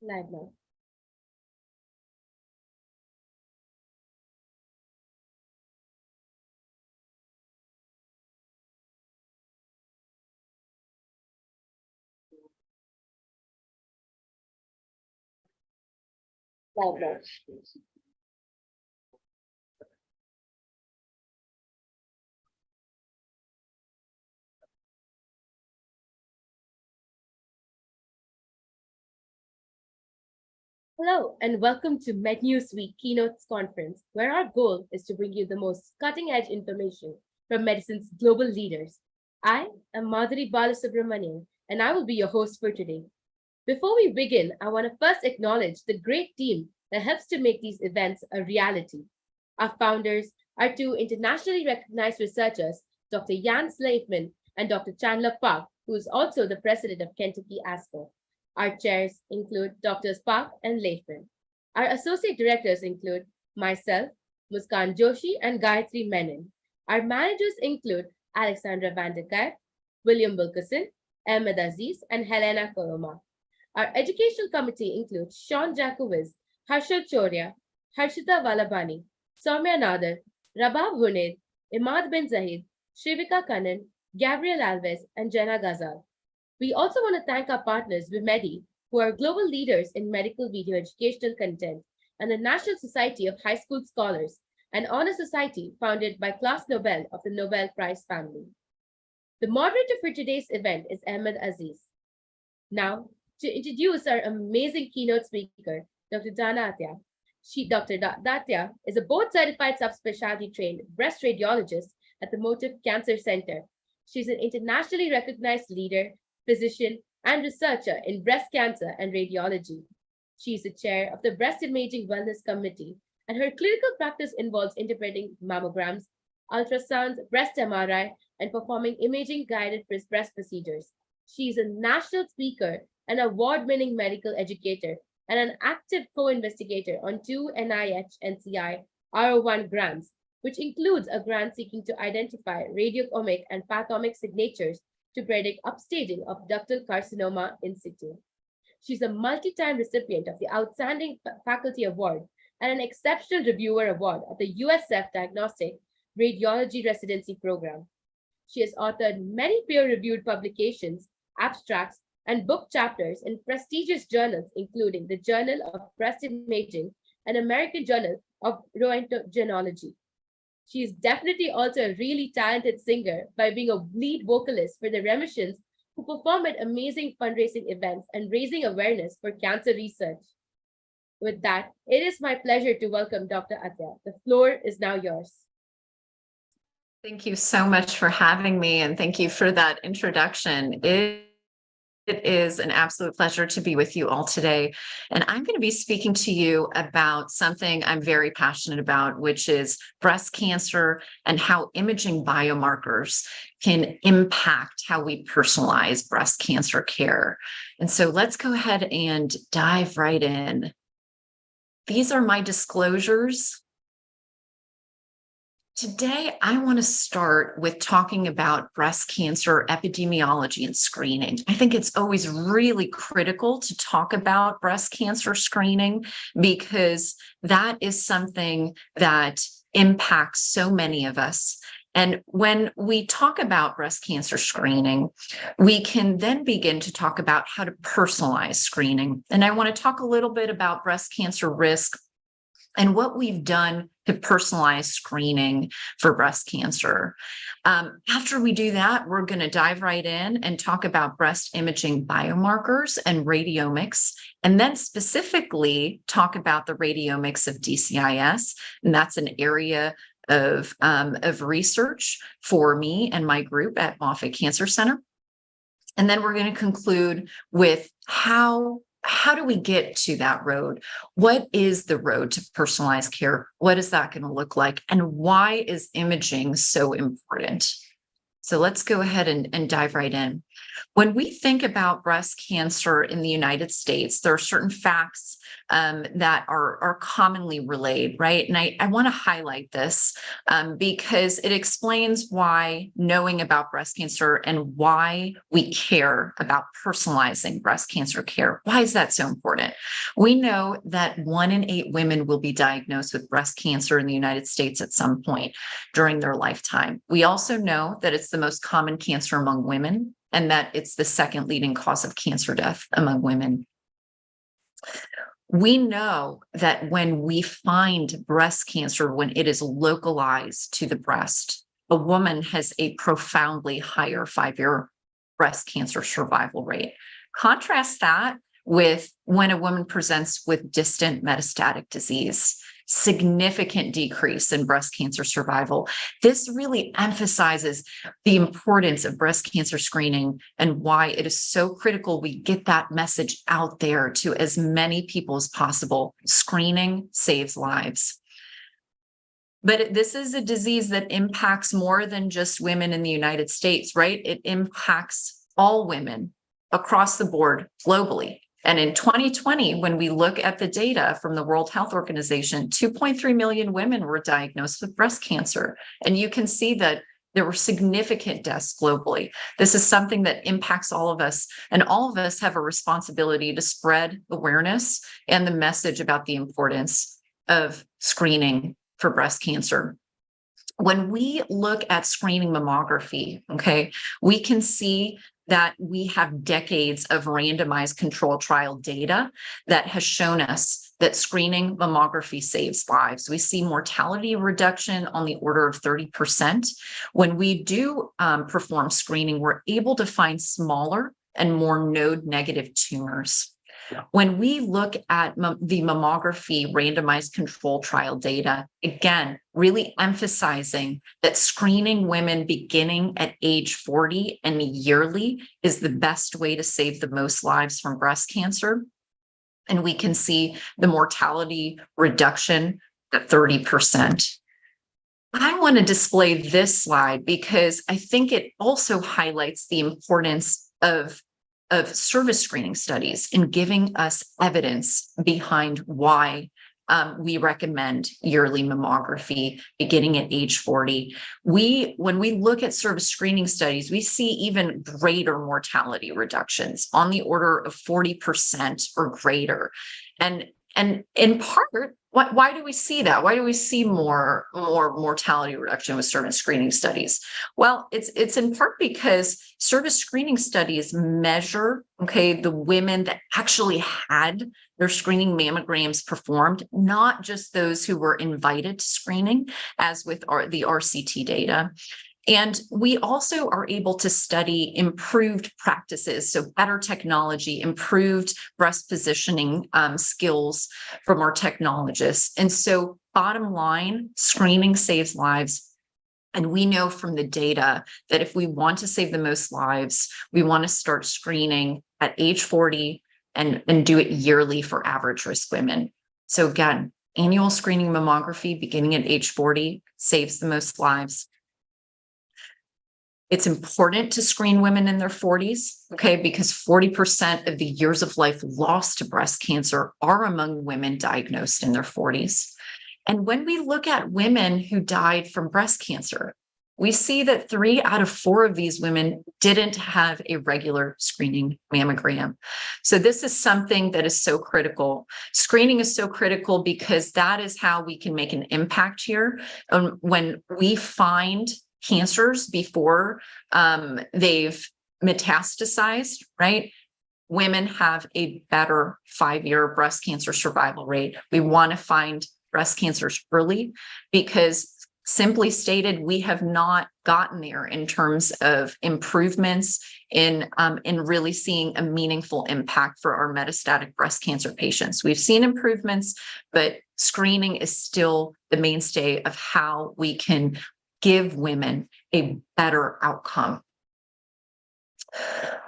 Live now. Live now. Hello, and welcome to MedNews Week Keynote Conference, where our goal is to bring you the most cutting-edge information from medicine's global leaders. I am Madhuri Balasubramanian, and I will be your host for today. Before we begin, I want to first acknowledge the great team that helps to make these events a reality. Our founders are two internationally recognized researchers, Dr. Jan Sleifman and Dr. Chandler Park, who is also the president of Kentucky ASCO. Our chairs include Drs. Park and Leifman. Our associate directors include myself, Muskan Joshi, and Gayatri Menon. Our managers include Alexandra Vanderkuyt, William Wilkerson, Ahmed Aziz, and Helena Koloma. Our educational committee includes Sean Jacobis, Harshal Choria, Harshita Valabani, Soumya Nadar, Rabab Hunid, Imad bin Zahid, Shrivika Kannan, Gabriel Alves, and Jenna Ghazal. We also want to thank our partners, Vimedi, who are global leaders in medical video educational content, and the National Society of High School Scholars, an honor society founded by Class Nobel of the Nobel Prize family. The moderator for today's event is Ahmed Aziz. Now, to introduce our amazing keynote speaker, Dr. Dana Ataya. Dr. Ataya is a board-certified subspecialty trained breast radiologist at the Moffitt Cancer Center. She's an internationally recognized leader, physician, and researcher in breast cancer and radiology. She is the chair of the Breast Imaging Wellness Committee, and her clinical practice involves interpreting mammograms, ultrasounds, breast MRI, and performing imaging-guided breast procedures. She is a national speaker, an award-winning medical educator, and an active co-investigator on 2 NIH-NCI R01 grants, which includes a grant seeking to identify radiomic and pathomic signatures to predict upstaging of ductal carcinoma in situ. She's a multi-time recipient of the Outstanding Faculty Award and an Exceptional Reviewer Award at the USF Diagnostic Radiology Residency Program. She has authored many peer-reviewed publications, abstracts, and book chapters in prestigious journals, including the Journal of Breast Imaging and American Journal of Röntgenology. She is definitely also a really talented singer by being a lead vocalist for the Remissions, who perform at amazing fundraising events and raising awareness for cancer research. With that, it is my pleasure to welcome Dr. Ataya. The floor is now yours. Thank you so much for having me, and thank you for that introduction. It is an absolute pleasure to be with you all today. And I'm going to be speaking to you about something I'm very passionate about, which is breast cancer and how imaging biomarkers can impact how we personalize breast cancer care. And so let's go ahead and dive right in. These are my disclosures. Today, I want to start with talking about breast cancer epidemiology and screening. I think it's always really critical to talk about breast cancer screening because that is something that impacts so many of us. And when we talk about breast cancer screening, we can then begin to talk about how to personalize screening. And I want to talk a little bit about breast cancer risk and what we've done to personalize screening for breast cancer. After we do that, we're going to dive right in and talk about breast imaging biomarkers and radiomics, and then specifically talk about the radiomics of DCIS. And that's an area of research for me and my group at Moffitt Cancer Center. And then we're going to conclude with how do we get to that road? What is the road to personalized care? What is that going to look like? And why is imaging so important? So let's go ahead and dive right in. When we think about breast cancer in the United States, there are certain facts that are commonly relayed, right? And I want to highlight this because it explains why knowing about breast cancer and why we care about personalizing breast cancer care. Why is that so important? We know that 1 in 8 women will be diagnosed with breast cancer in the United States at some point during their lifetime. We also know that it's the most common cancer among women, and that it's the second leading cause of cancer death among women. We know that when we find breast cancer, when it is localized to the breast, a woman has a profoundly higher 5-year breast cancer survival rate. Contrast that with when a woman presents with distant metastatic disease, significant decrease in breast cancer survival. This really emphasizes the importance of breast cancer screening and why it is so critical we get that message out there to as many people as possible. Screening saves lives. But this is a disease that impacts more than just women in the United States, right? It impacts all women across the board globally. And in 2020, when we look at the data from the World Health Organization, 2.3 million women were diagnosed with breast cancer. And you can see that there were significant deaths globally. This is something that impacts all of us, and all of us have a responsibility to spread awareness and the message about the importance of screening for breast cancer. When we look at screening mammography, okay, we can see that we have decades of randomized control trial data that has shown us that screening mammography saves lives. We see mortality reduction on the order of 30%. When we do perform screening, we're able to find smaller and more node-negative tumors. When we look at the mammography randomized control trial data, again, really emphasizing that screening women beginning at age 40 and yearly is the best way to save the most lives from breast cancer. And we can see the mortality reduction at 30%. I want to display this slide because I think it also highlights the importance of service screening studies in giving us evidence behind why we recommend yearly mammography beginning at age 40. When we look at service screening studies, we see even greater mortality reductions on the order of 40% or greater. And in part, why do we see that? Why do we see more mortality reduction with service screening studies? Well, it's in part because service screening studies measure, okay, the women that actually had their screening mammograms performed, not just those who were invited to screening, as with the RCT data. And we also are able to study improved practices, so better technology, improved breast positioning skills from our technologists. And so bottom line, screening saves lives. And we know from the data that if we want to save the most lives, we want to start screening at age 40 and do it yearly for average risk women. So again, annual screening mammography beginning at age 40 saves the most lives. It's important to screen women in their 40s, okay, because 40% of the years of life lost to breast cancer are among women diagnosed in their 40s. And when we look at women who died from breast cancer, we see that 3 out of 4 of these women didn't have a regular screening mammogram. So this is something that is so critical. Screening is so critical because that is how we can make an impact here. When we find cancers before they've metastasized, right? Women have a better 5-year breast cancer survival rate. We want to find breast cancers early because, simply stated, we have not gotten there in terms of improvements in really seeing a meaningful impact for our metastatic breast cancer patients. We've seen improvements, but screening is still the mainstay of how we can give women a better outcome.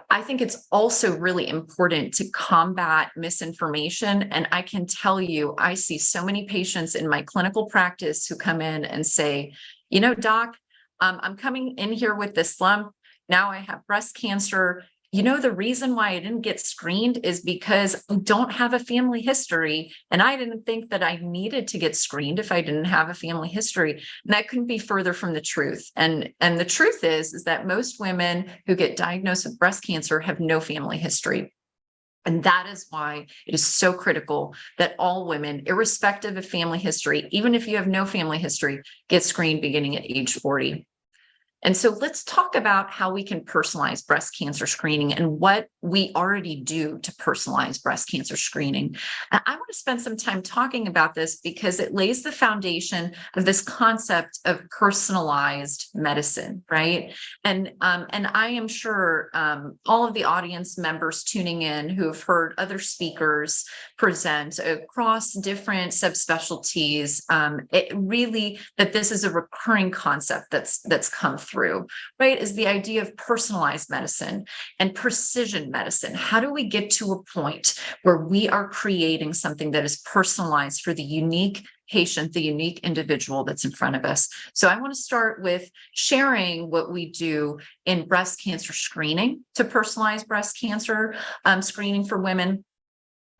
I think it's also really important to combat misinformation. And I can tell you, I see so many patients in my clinical practice who come in and say, you know, doc, I'm coming in here with this lump. Now I have breast cancer. the reason why I didn't get screened is because I don't have a family history. And I didn't think that I needed to get screened if I didn't have a family history. And that couldn't be further from the truth. And the truth is that most women who get diagnosed with breast cancer have no family history. And that is why it is so critical that all women, irrespective of family history, even if you have no family history, get screened beginning at age 40. And so let's talk about how we can personalize breast cancer screening and what we already do to personalize breast cancer screening. And I want to spend some time talking about this because it lays the foundation of this concept of personalized medicine, right? And I am sure all of the audience members tuning in who have heard other speakers present across different subspecialties, it really that this is a recurring concept that's come through, right, is the idea of personalized medicine and precision medicine. How do we get to a point where we are creating something that is personalized for the unique patient, the unique individual that's in front of us? So I want to start with sharing what we do in breast cancer screening to personalize breast cancer screening for women,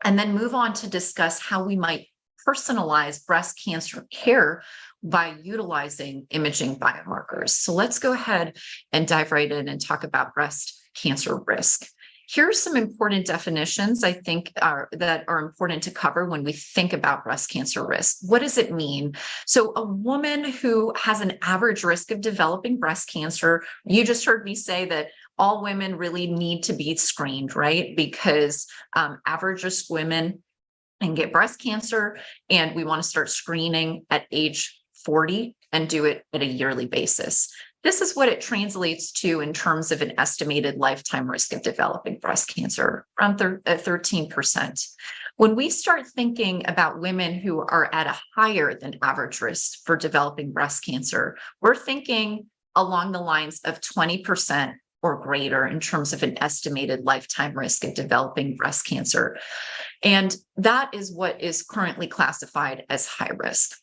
and then move on to discuss how we might personalize breast cancer care by utilizing imaging biomarkers. So let's go ahead and dive right in and talk about breast cancer risk. Here are some important definitions I think that are important to cover when we think about breast cancer risk. What does it mean? So a woman who has an average risk of developing breast cancer, you just heard me say that all women really need to be screened, right? Because average risk women can get breast cancer, and we want to start screening at age 40 and do it at a yearly basis. This is what it translates to in terms of an estimated lifetime risk of developing breast cancer, around 13%. When we start thinking about women who are at a higher than average risk for developing breast cancer, we're thinking along the lines of 20% or greater in terms of an estimated lifetime risk of developing breast cancer. And that is what is currently classified as high risk.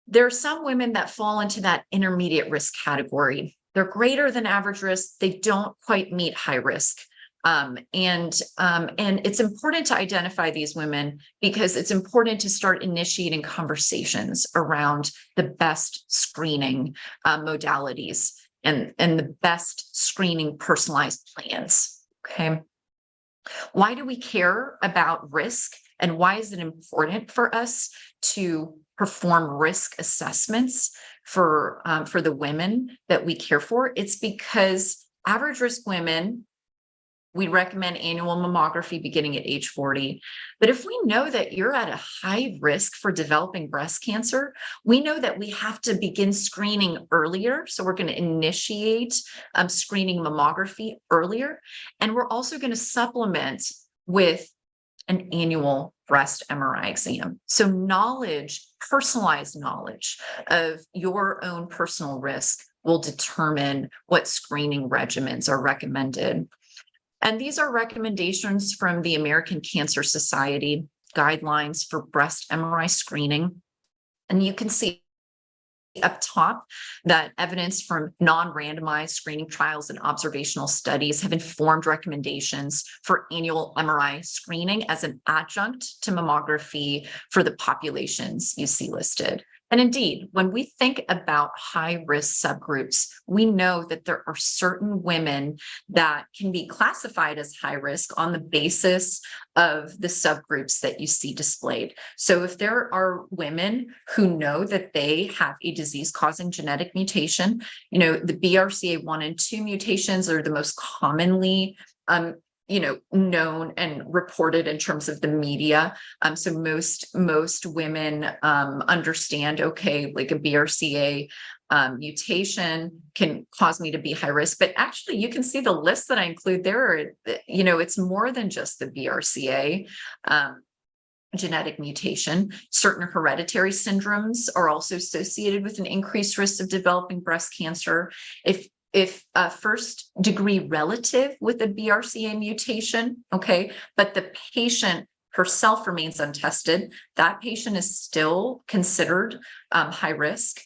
There are some women that fall into that intermediate risk category. They're greater than average risk. They don't quite meet high risk. And it's important to identify these women because it's important to start initiating conversations around the best screening modalities and the best screening personalized plans. Okay. Why do we care about risk, and why is it important for us to perform risk assessments for the women that we care for? It's because average risk women, we recommend annual mammography beginning at age 40. But if we know that you're at a high risk for developing breast cancer, we know that we have to begin screening earlier. So we're going to initiate screening mammography earlier. And we're also going to supplement with an annual breast MRI exam. So knowledge, personalized knowledge of your own personal risk will determine what screening regimens are recommended. And these are recommendations from the American Cancer Society guidelines for breast MRI screening. And you can see up top that evidence from non-randomized screening trials and observational studies have informed recommendations for annual MRI screening as an adjunct to mammography for the populations you see listed. And indeed, when we think about high-risk subgroups, we know that there are certain women that can be classified as high risk on the basis of the subgroups that you see displayed. So if there are women who know that they have a disease-causing genetic mutation, the BRCA1 and 2 mutations are the most commonly known and reported in terms of the media. So most women understand, okay, like a BRCA mutation can cause me to be high risk. But actually, you can see the list that I include there. It's more than just the BRCA. Genetic mutation. Certain hereditary syndromes are also associated with an increased risk of developing breast cancer. If a first degree relative with a BRCA mutation, okay, but the patient herself remains untested, that patient is still considered high risk.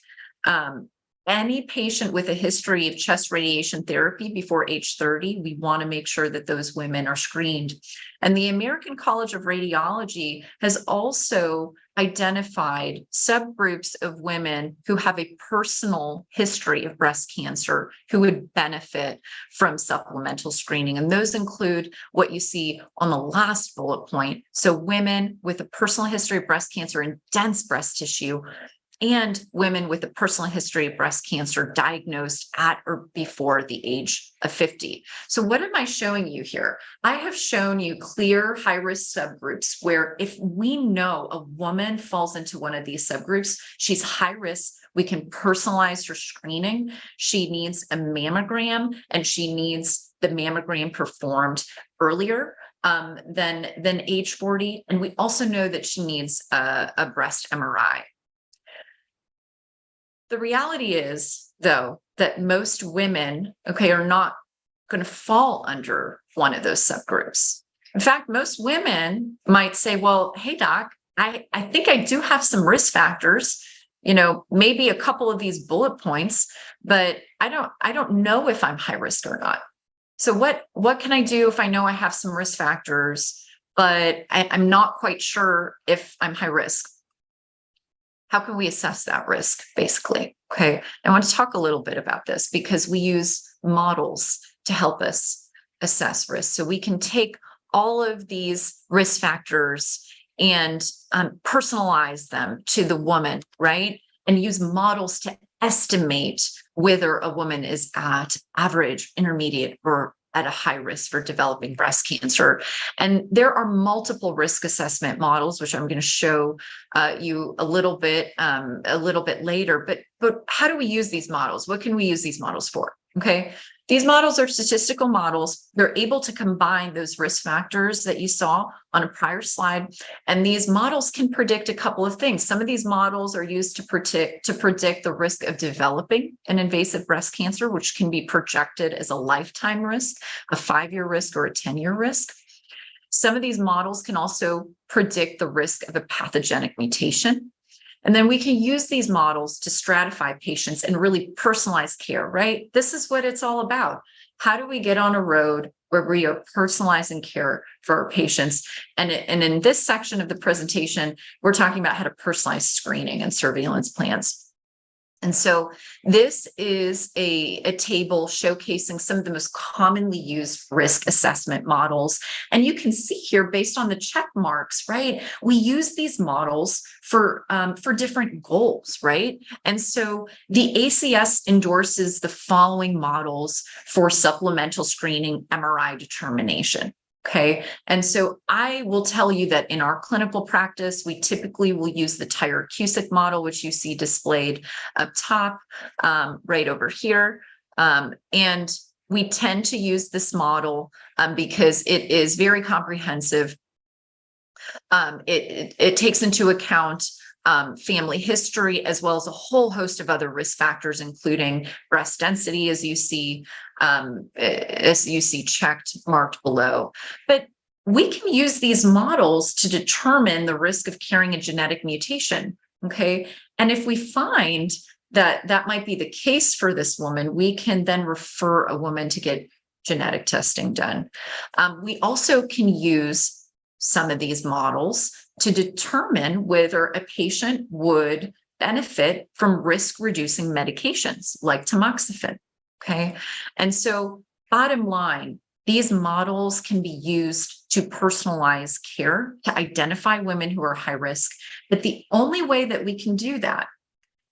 any patient with a history of chest radiation therapy before age 30, we want to make sure that those women are screened. And the American College of Radiology has also identified subgroups of women who have a personal history of breast cancer who would benefit from supplemental screening. And those include what you see on the last bullet point. So women with a personal history of breast cancer and dense breast tissue, and women with a personal history of breast cancer diagnosed at or before the age of 50. So what am I showing you here? I have shown you clear high-risk subgroups where if we know a woman falls into one of these subgroups, she's high risk, we can personalize her screening. She needs a mammogram, and she needs the mammogram performed earlier than age 40. And we also know that she needs a breast MRI. The reality is, though, that most women, are not going to fall under one of those subgroups. In fact, most women might say, well, hey, doc, I think I do have some risk factors, maybe a couple of these bullet points, but I don't know if I'm high risk or not. So what can I do if I know I have some risk factors, but I'm not quite sure if I'm high risk? How can we assess that risk, basically? Okay, I want to talk a little bit about this because we use models to help us assess risk. So we can take all of these risk factors and personalize them to the woman, right? And use models to estimate whether a woman is at average, intermediate, or at a high risk for developing breast cancer. And there are multiple risk assessment models, which I'm going to show you a little bit later. But how do we use these models? What can we use these models for? Okay. These models are statistical models. They're able to combine those risk factors that you saw on a prior slide. And these models can predict a couple of things. Some of these models are used to predict the risk of developing an invasive breast cancer, which can be projected as a lifetime risk, a 5-year risk, or a 10-year risk. Some of these models can also predict the risk of a pathogenic mutation. And then we can use these models to stratify patients and really personalize care, right? This is what it's all about. How do we get on a road where we are personalizing care for our patients? And in this section of the presentation, we're talking about how to personalize screening and surveillance plans. And so this is a table showcasing some of the most commonly used risk assessment models. And you can see here, based on the check marks, right, we use these models for different goals, right? And so the ACS endorses the following models for supplemental screening MRI determination. Okay. And so I will tell you that in our clinical practice, we typically will use the Tyrer-Cuzick model, which you see displayed up top, right over here. And we tend to use this model because it is very comprehensive. It takes into account family history, as well as a whole host of other risk factors, including breast density, as you see checked, marked below. But we can use these models to determine the risk of carrying a genetic mutation, okay? And if we find that that might be the case for this woman, we can then refer a woman to get genetic testing done. We also can use some of these models to determine whether a patient would benefit from risk-reducing medications like tamoxifen, okay? And so bottom line, these models can be used to personalize care, to identify women who are high risk. But the only way that we can do that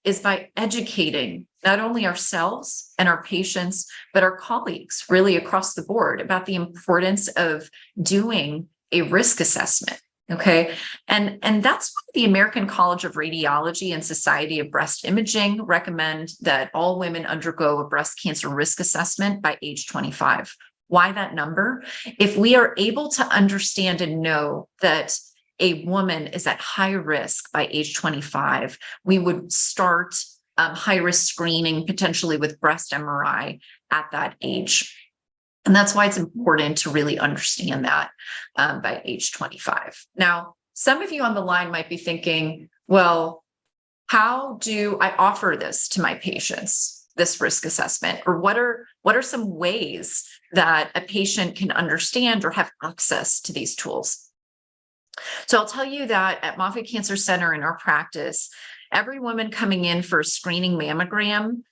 is by educating not only ourselves and our patients, but our colleagues really across the board about the importance of doing a risk assessment. Okay. And that's why the American College of Radiology and Society of Breast Imaging recommend that all women undergo a breast cancer risk assessment by age 25. Why that number? If we are able to understand and know that a woman is at high risk by age 25, we would start high risk screening potentially with breast MRI at that age. And that's why it's important to really understand that by age 25. Now, some of you on the line might be thinking, well, how do I offer this to my patients, this risk assessment? Or what are some ways that a patient can understand or have access to these tools? So I'll tell you that at Moffitt Cancer Center in our practice, every woman coming in for a screening mammogram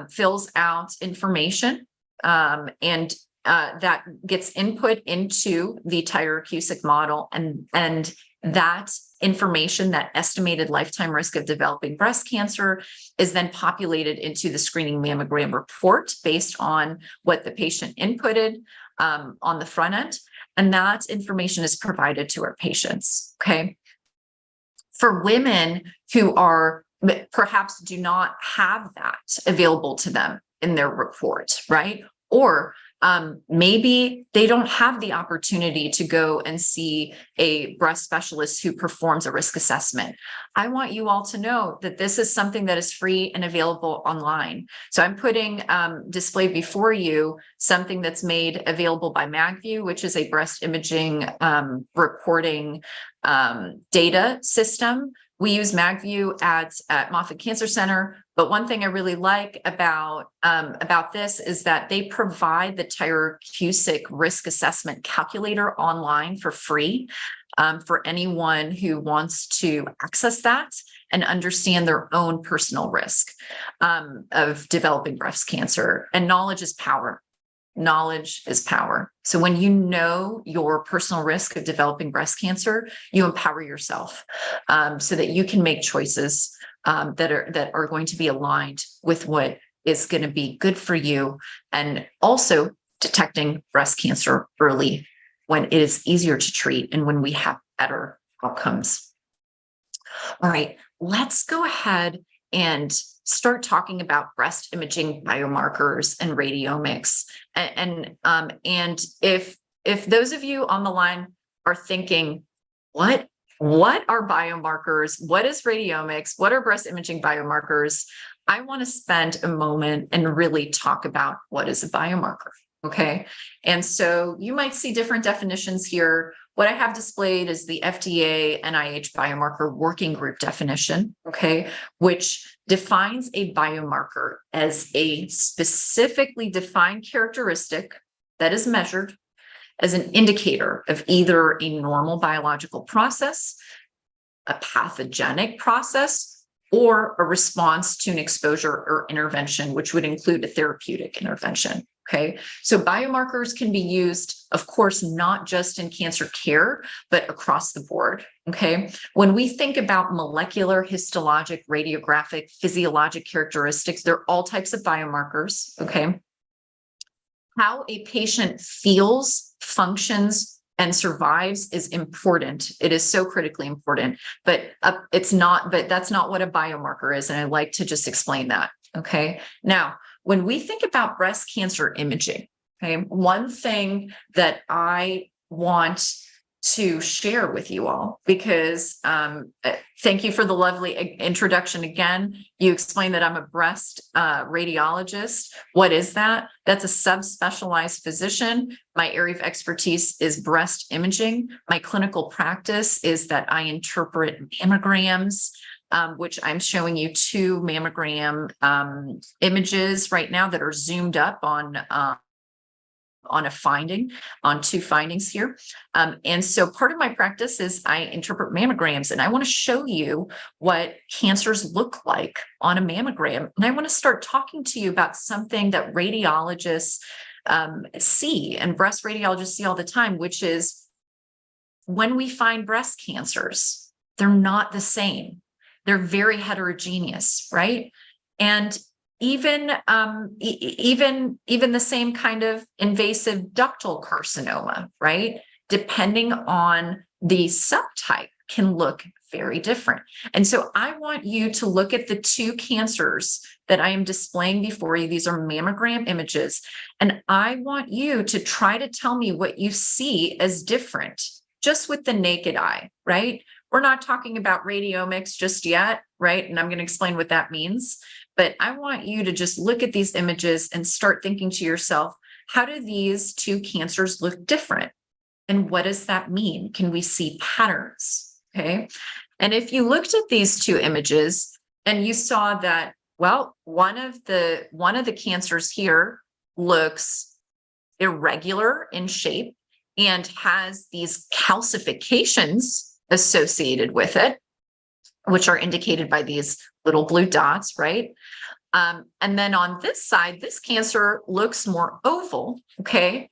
fills out information, and that gets input into the Tyrer-Cuzick model, and that information, that estimated lifetime risk of developing breast cancer, is then populated into the screening mammogram report based on what the patient inputted on the front end. And that information is provided to our patients. Okay. For women who are perhaps do not have that available to them in their report, right? Or maybe they don't have the opportunity to go and see a breast specialist who performs a risk assessment. I want you all to know that this is something that is free and available online. So I'm putting displayed before you something that's made available by MagView, which is a breast imaging reporting data system. We use MagView at Moffitt Cancer Center, but one thing I really like about this is that they provide the Tyrer-Cuzick risk assessment calculator online for free for anyone who wants to access that and understand their own personal risk of developing breast cancer. And knowledge is power. Knowledge is power. So when you know your personal risk of developing breast cancer, you empower yourself so that you can make choices that are going to be aligned with what is going to be good for you, and also detecting breast cancer early when it is easier to treat and when we have better outcomes. All right, let's go ahead and start talking about breast imaging biomarkers and radiomics. And if those of you on the line are thinking, what are biomarkers? What is radiomics? What are breast imaging biomarkers? I want to spend a moment and really talk about what is a biomarker. Okay. And so you might see different definitions here. What I have displayed is the FDA NIH biomarker working group definition, okay, which defines a biomarker as a specifically defined characteristic that is measured as an indicator of either a normal biological process, a pathogenic process, or a response to an exposure or intervention, which would include a therapeutic intervention. Okay, so biomarkers can be used, of course, not just in cancer care, but across the board. Okay, when we think about molecular, histologic, radiographic, physiologic characteristics, they're all types of biomarkers. Okay, how a patient feels, functions, and survives is important. It is so critically important, but that's not what a biomarker is. And I like to just explain that. Okay, now, when we think about breast cancer imaging, okay, one thing that I want to share with you all, because thank you for the lovely introduction again. You explained that I'm a breast radiologist. What is that? That's a subspecialized physician. My area of expertise is breast imaging. My clinical practice is that I interpret mammograms, which I'm showing you two mammogram images right now that are zoomed up on two findings here. And so part of my practice is I interpret mammograms, and I want to show you what cancers look like on a mammogram. And I want to start talking to you about something that radiologists see, and breast radiologists see all the time, which is when we find breast cancers, they're not the same. They're very heterogeneous, right? And even the same kind of invasive ductal carcinoma, right? Depending on the subtype, can look very different. And so I want you to look at the two cancers that I am displaying before you. These are mammogram images. And I want you to try to tell me what you see as different, just with the naked eye, right? We're not talking about radiomics just yet, right? And I'm going to explain what that means. But I want you to just look at these images and start thinking to yourself, how do these two cancers look different? And what does that mean? Can we see patterns? Okay. And if you looked at these two images And you saw that, well, one of the cancers here looks irregular in shape and has these calcifications associated with it, which are indicated by these little blue dots, right? And then on this side, this cancer looks more oval, okay?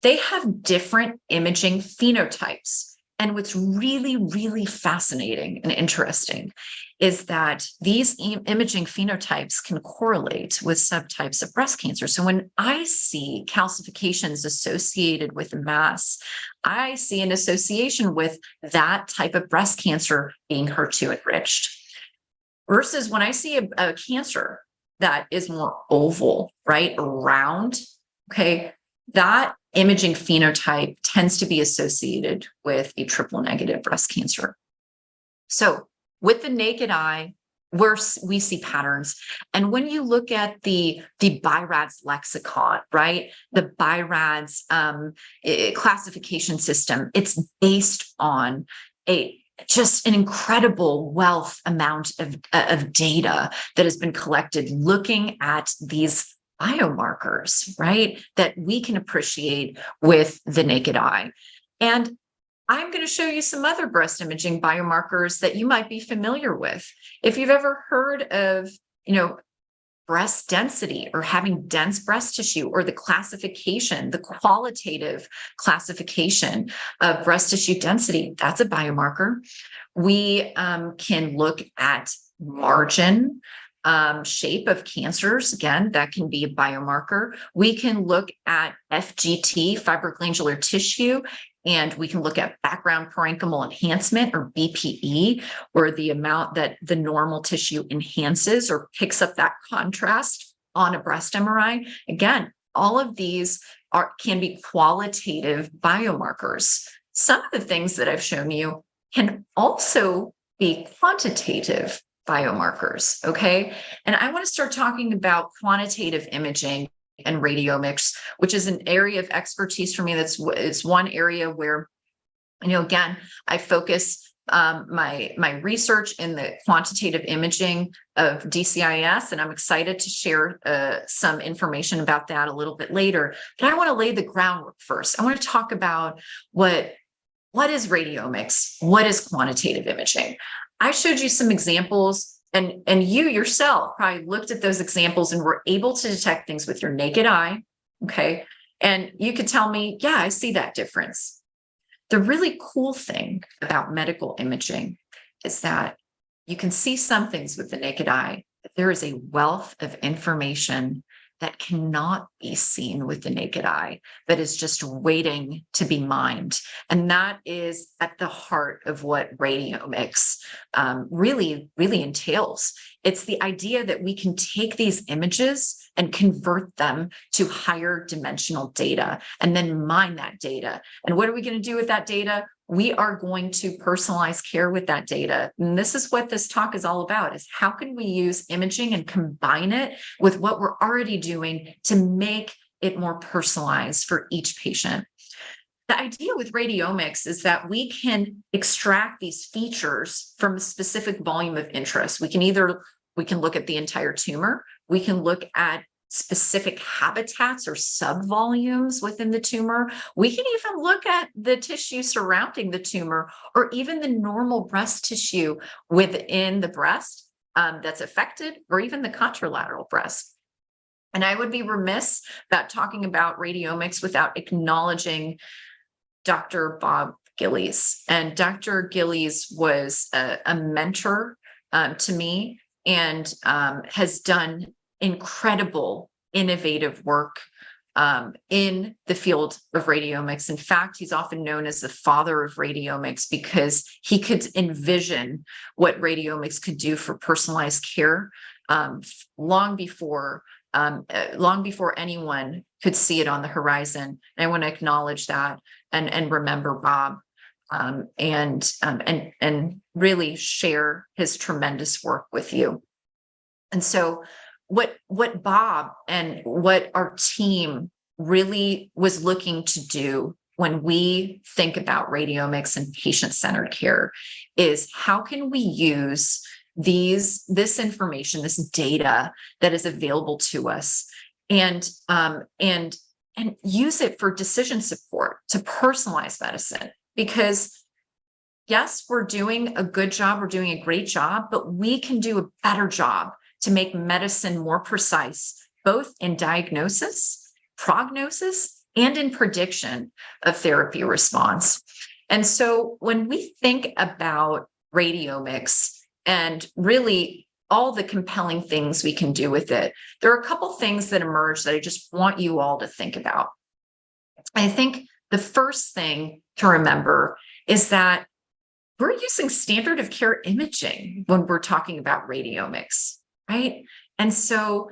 They have different imaging phenotypes. And what's really, really fascinating and interesting is that these imaging phenotypes can correlate with subtypes of breast cancer. So when I see calcifications associated with mass, I see an association with that type of breast cancer being HER2 enriched. Versus when I see a cancer that is more oval, right, round, okay, that imaging phenotype tends to be associated with a triple negative breast cancer. So with the naked eye, we see patterns. And when you look at the BI-RADS lexicon, right, the BI-RADS classification system, it's based on just an incredible wealth amount of data that has been collected looking at these biomarkers, right, that we can appreciate with the naked eye. And I'm going to show you some other breast imaging biomarkers that you might be familiar with. If you've ever heard of, breast density or having dense breast tissue, or the classification, the qualitative classification of breast tissue density, that's a biomarker. We can look at margin, shape of cancers. Again, that can be a biomarker. We can look at FGT, fibroglandular tissue, and we can look at background parenchymal enhancement, or BPE, or the amount that the normal tissue enhances or picks up that contrast on a breast MRI. Again, all of these can be qualitative biomarkers. Some of the things that I've shown you can also be quantitative biomarkers, okay? And I want to start talking about quantitative imaging and radiomics, which is an area of expertise for me. It's one area where, again, I focus my research in the quantitative imaging of DCIS, and I'm excited to share some information about that a little bit later. But I want to lay the groundwork first. I want to talk about what is radiomics, what is quantitative imaging. I showed you some examples, and you yourself probably looked at those examples and were able to detect things with your naked eye, okay? And you could tell me, yeah, I see that difference. The really cool thing about medical imaging is that you can see some things with the naked eye, but there is a wealth of information that cannot be seen with the naked eye, but is just waiting to be mined. And that is at the heart of what radiomics really entails. It's the idea that we can take these images and convert them to higher dimensional data and then mine that data. And what are we going to do with that data? We are going to personalize care with that data. And this is what this talk is all about, is how can we use imaging and combine it with what we're already doing to make it more personalized for each patient. The idea with radiomics is that we can extract these features from a specific volume of interest. We can look at the entire tumor. We can look at specific habitats or subvolumes within the tumor. We can even look at the tissue surrounding the tumor, or even the normal breast tissue within the breast that's affected, or even the contralateral breast. And I would be remiss about talking about radiomics without acknowledging Dr. Bob Gillies. And Dr. Gillies was a mentor to me, and has done incredible, innovative work in the field of radiomics. In fact, he's often known as the father of radiomics because he could envision what radiomics could do for personalized care long before anyone could see it on the horizon. And I want to acknowledge that and remember Bob and really share his tremendous work with you. And so what Bob and what our team really was looking to do when we think about radiomics and patient-centered care is, how can we use this information, this data that is available to us, and use it for decision support to personalize medicine. Because yes, we're doing a good job, we're doing a great job, but we can do a better job to make medicine more precise, both in diagnosis, prognosis, and in prediction of therapy response. And so when we think about radiomics and really all the compelling things we can do with it, there are a couple things that emerge that I just want you all to think about. I think the first thing to remember is that we're using standard of care imaging when we're talking about radiomics, right? And so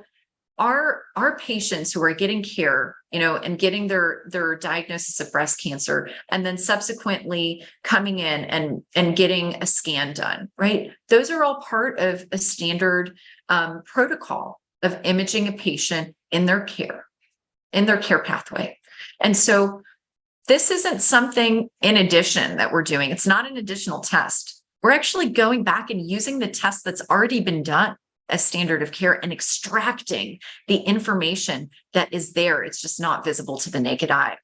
our patients who are getting care, and getting their diagnosis of breast cancer, and then subsequently coming in and getting a scan done, right? Those are all part of a standard protocol of imaging a patient in their care pathway. And so this isn't something in addition that we're doing. It's not an additional test. We're actually going back and using the test that's already been done as standard of care and extracting the information that is there. It's just not visible to the naked eye.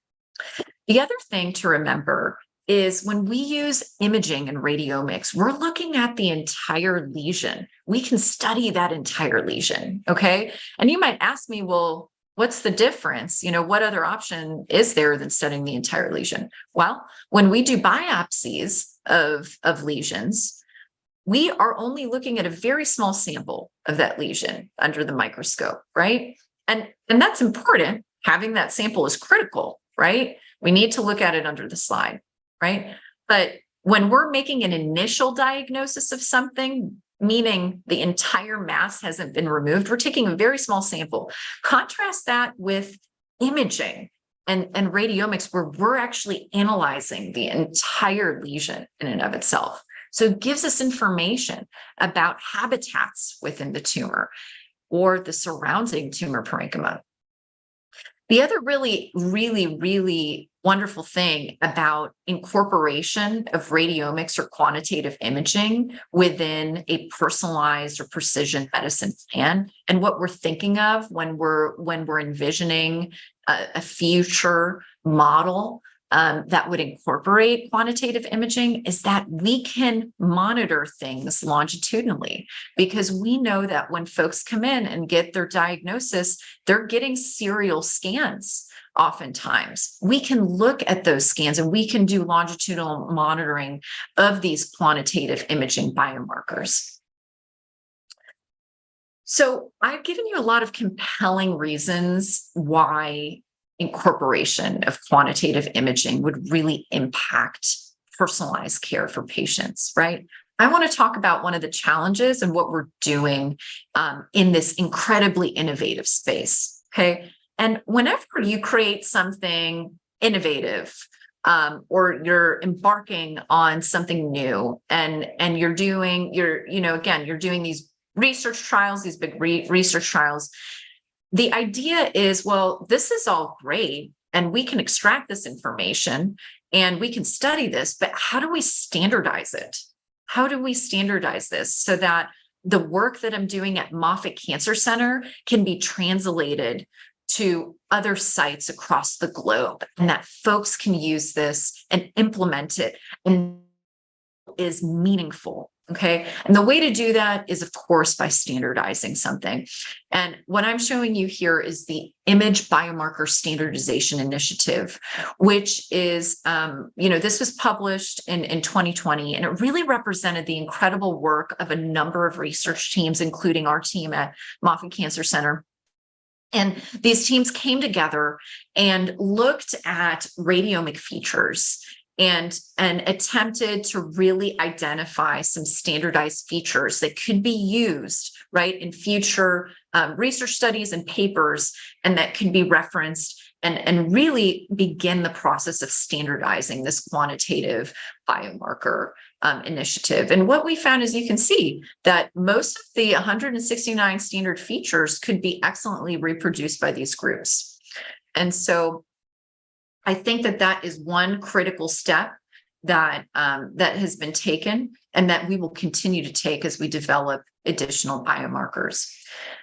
The other thing to remember is when we use imaging and radiomics, we're looking at the entire lesion. We can study that entire lesion, okay? And you might ask me, well, what's the difference? What other option is there than studying the entire lesion? Well, when we do biopsies of lesions, we are only looking at a very small sample of that lesion under the microscope, right? And that's important. Having that sample is critical, right? We need to look at it under the slide, right? But when we're making an initial diagnosis of something, meaning the entire mass hasn't been removed, we're taking a very small sample. Contrast that with imaging and radiomics, where we're actually analyzing the entire lesion in and of itself. So it gives us information about habitats within the tumor or the surrounding tumor parenchyma. The other really, really, really wonderful thing about incorporation of radiomics or quantitative imaging within a personalized or precision medicine plan, and what we're thinking of when we're envisioning a future model that would incorporate quantitative imaging, is that we can monitor things longitudinally, because we know that when folks come in and get their diagnosis, they're getting serial scans. Oftentimes, we can look at those scans and we can do longitudinal monitoring of these quantitative imaging biomarkers. So I've given you a lot of compelling reasons why incorporation of quantitative imaging would really impact personalized care for patients, right? I want to talk about one of the challenges and what we're doing in this incredibly innovative space, okay? And whenever you create something innovative, or you're embarking on something new, and you're doing these research trials, these big research trials, the idea is, well, this is all great and we can extract this information and we can study this, but how do we standardize it? How do we standardize this so that the work that I'm doing at Moffitt Cancer Center can be translated to other sites across the globe, and that folks can use this and implement it and is meaningful? Okay. And the way to do that is, of course, by standardizing something. And what I'm showing you here is the Image Biomarker Standardization Initiative, which is, this was published in 2020, and it really represented the incredible work of a number of research teams, including our team at Moffitt Cancer Center. And these teams came together and looked at radiomic features and attempted to really identify some standardized features that could be used, right, in future research studies and papers, and that could be referenced and really begin the process of standardizing this quantitative biomarker initiative. And what we found is, you can see that most of the 169 standard features could be excellently reproduced by these groups. And so I think that is one critical step that has been taken and that we will continue to take as we develop additional biomarkers.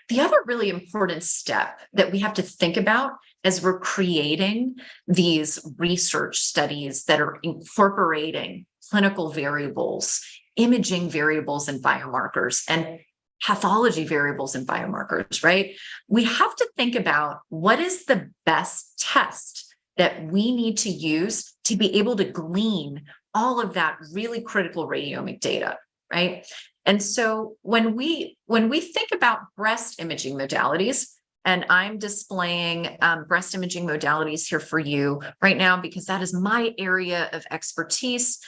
The other really important step that we have to think about as we're creating these research studies that are incorporating clinical variables, imaging variables and biomarkers, and pathology variables and biomarkers, right? We have to think about what is the best test that we need to use to be able to glean all of that really critical radiomic data, right? And so when we think about breast imaging modalities, and I'm displaying breast imaging modalities here for you right now because that is my area of expertise.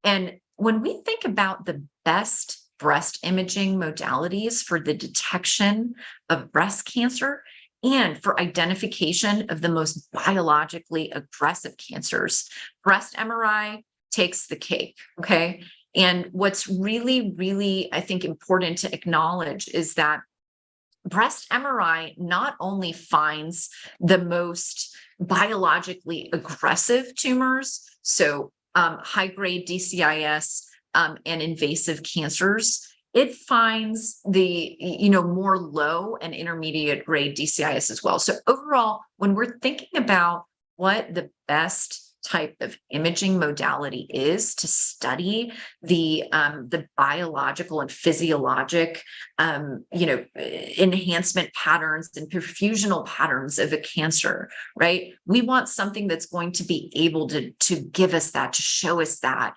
And when we think about the best breast imaging modalities for the detection of breast cancer and for identification of the most biologically aggressive cancers, breast MRI takes the cake, okay? And what's really, really, I think, important to acknowledge is that breast MRI not only finds the most biologically aggressive tumors, so high-grade DCIS and invasive cancers, it finds the more low and intermediate grade DCIS as well. So overall, when we're thinking about what the best type of imaging modality is to study the biological and physiologic enhancement patterns and perfusional patterns of a cancer, right? We want something that's going to be able to give us that, to show us that,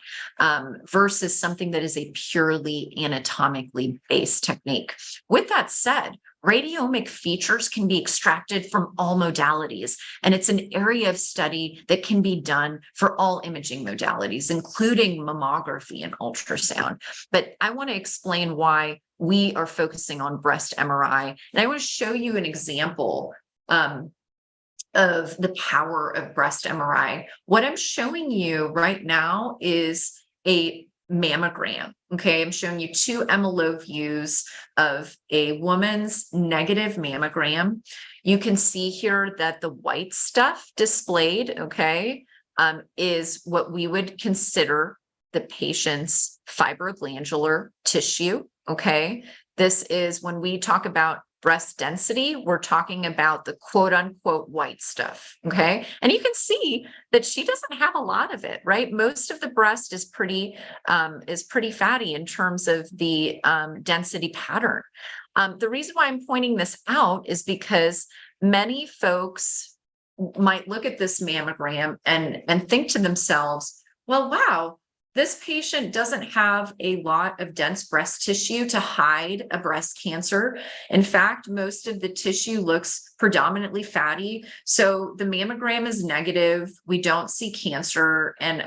versus something that is a purely anatomically based technique. With that said, radiomic features can be extracted from all modalities, and it's an area of study that can be done for all imaging modalities, including mammography and ultrasound. But I want to explain why we are focusing on breast MRI, and I want to show you an example of the power of breast MRI. What I'm showing you right now is a mammogram. Okay, I'm showing you two MLO views of a woman's negative mammogram. You can see here that the white stuff displayed, okay, is what we would consider the patient's fibroglandular tissue. Okay, this is when we talk about breast density, we're talking about the quote unquote white stuff. Okay. And you can see that she doesn't have a lot of it, right? Most of the breast is pretty fatty in terms of the density pattern. The reason why I'm pointing this out is because many folks might look at this mammogram and think to themselves, well, wow, this patient doesn't have a lot of dense breast tissue to hide a breast cancer. In fact, most of the tissue looks predominantly fatty. So the mammogram is negative. We don't see cancer. And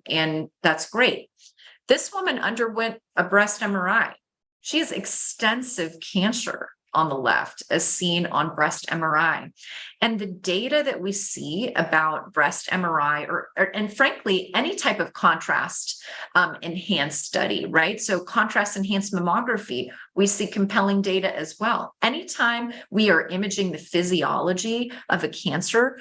and that's great. This woman underwent a breast MRI. She has extensive cancer on the left, as seen on breast MRI. And the data that we see about breast MRI, and frankly, any type of contrast enhanced study, right? So contrast enhanced mammography, we see compelling data as well. Anytime we are imaging the physiology of a cancer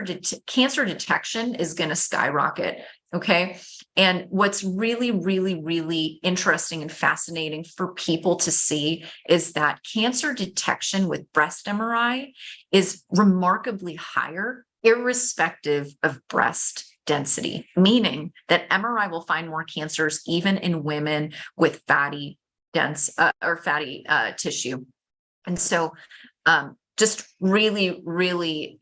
detection is going to skyrocket. Okay. And what's really, really, really interesting and fascinating for people to see is that cancer detection with breast MRI is remarkably higher, irrespective of breast density, meaning that MRI will find more cancers even in women with fatty tissue. And so, just really, really,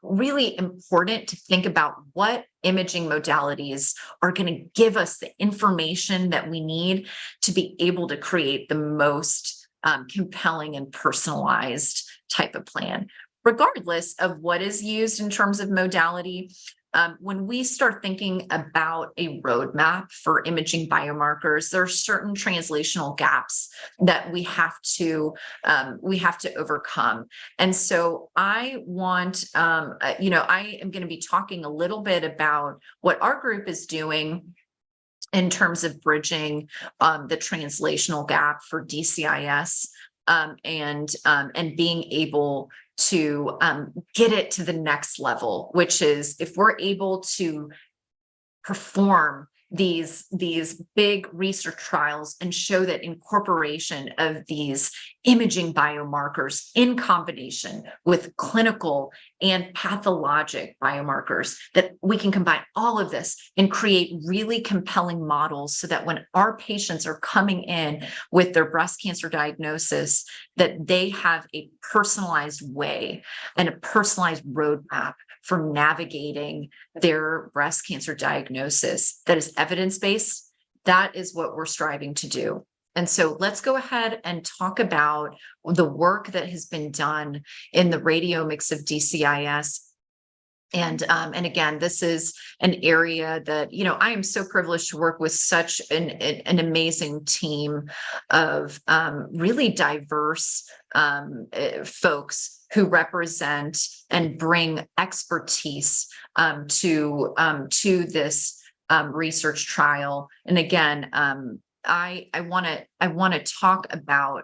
really important to think about what imaging modalities are going to give us the information that we need to be able to create the most compelling and personalized type of plan, regardless of what is used in terms of modality. When we start thinking about a roadmap for imaging biomarkers, there are certain translational gaps that we have to overcome. And so I want, I am going to be talking a little bit about what our group is doing in terms of bridging the translational gap for DCIS and being able to get it to the next level, which is if we're able to perform these big research trials and show that incorporation of these imaging biomarkers in combination with clinical and pathologic biomarkers, that we can combine all of this and create really compelling models so that when our patients are coming in with their breast cancer diagnosis, that they have a personalized way and a personalized roadmap for navigating their breast cancer diagnosis that is evidence-based. That is what we're striving to do. And so let's go ahead and talk about the work that has been done in the radiomics of DCIS. And again, this is an area that, I am so privileged to work with such an amazing team of really diverse folks who represent and bring expertise to this research trial. And again, I want to talk about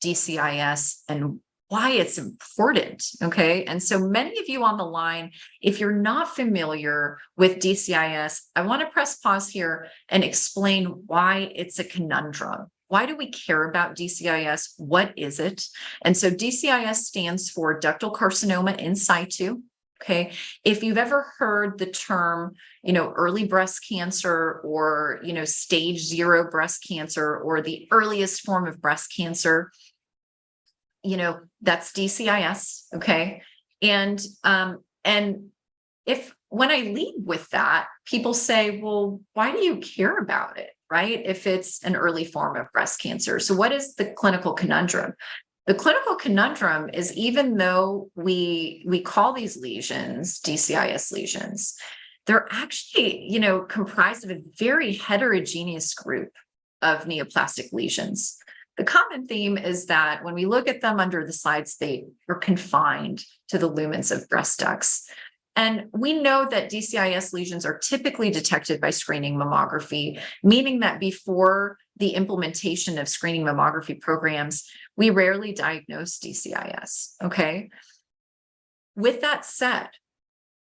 DCIS and why it's important. Okay. And so many of you on the line, if you're not familiar with DCIS, I want to press pause here and explain why it's a conundrum. Why do we care about DCIS? What is it? And so DCIS stands for ductal carcinoma in situ. Okay. If you've ever heard the term, early breast cancer or, stage 0 breast cancer or the earliest form of breast cancer, that's DCIS. Okay. And if when I lead with that, people say, well, why do you care about it? Right? If it's an early form of breast cancer. So what is the clinical conundrum? The clinical conundrum is, even though we call these lesions DCIS lesions, they're actually, comprised of a very heterogeneous group of neoplastic lesions. The common theme is that when we look at them under the slides, they are confined to the lumens of breast ducts. And we know that DCIS lesions are typically detected by screening mammography, meaning that before the implementation of screening mammography programs, we rarely diagnose DCIS, okay? With that said,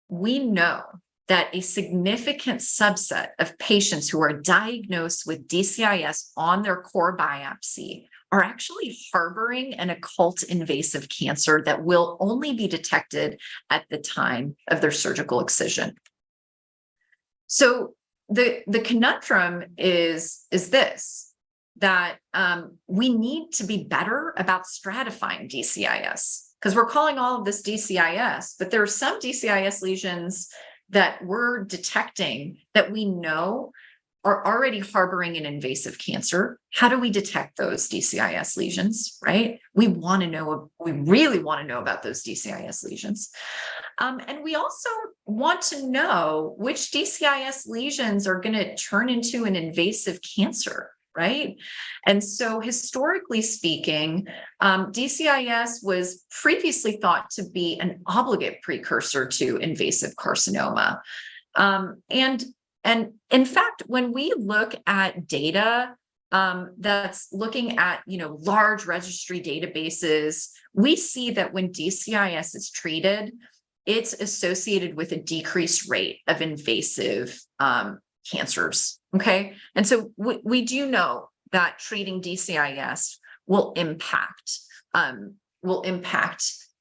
we know that a significant subset of patients who are diagnosed with DCIS on their core biopsy are actually harboring an occult invasive cancer that will only be detected at the time of their surgical excision. So the conundrum is this, that we need to be better about stratifying DCIS, because we're calling all of this DCIS, but there are some DCIS lesions that we're detecting that we know are already harboring an invasive cancer. How do we detect those DCIS lesions, right? We really want to know about those DCIS lesions. And we also want to know which DCIS lesions are going to turn into an invasive cancer, right? And so historically speaking, DCIS was previously thought to be an obligate precursor to invasive carcinoma. And in fact, when we look at data that's looking at, large registry databases, we see that when DCIS is treated, it's associated with a decreased rate of invasive cancers. Okay. And so we do know that treating DCIS will impact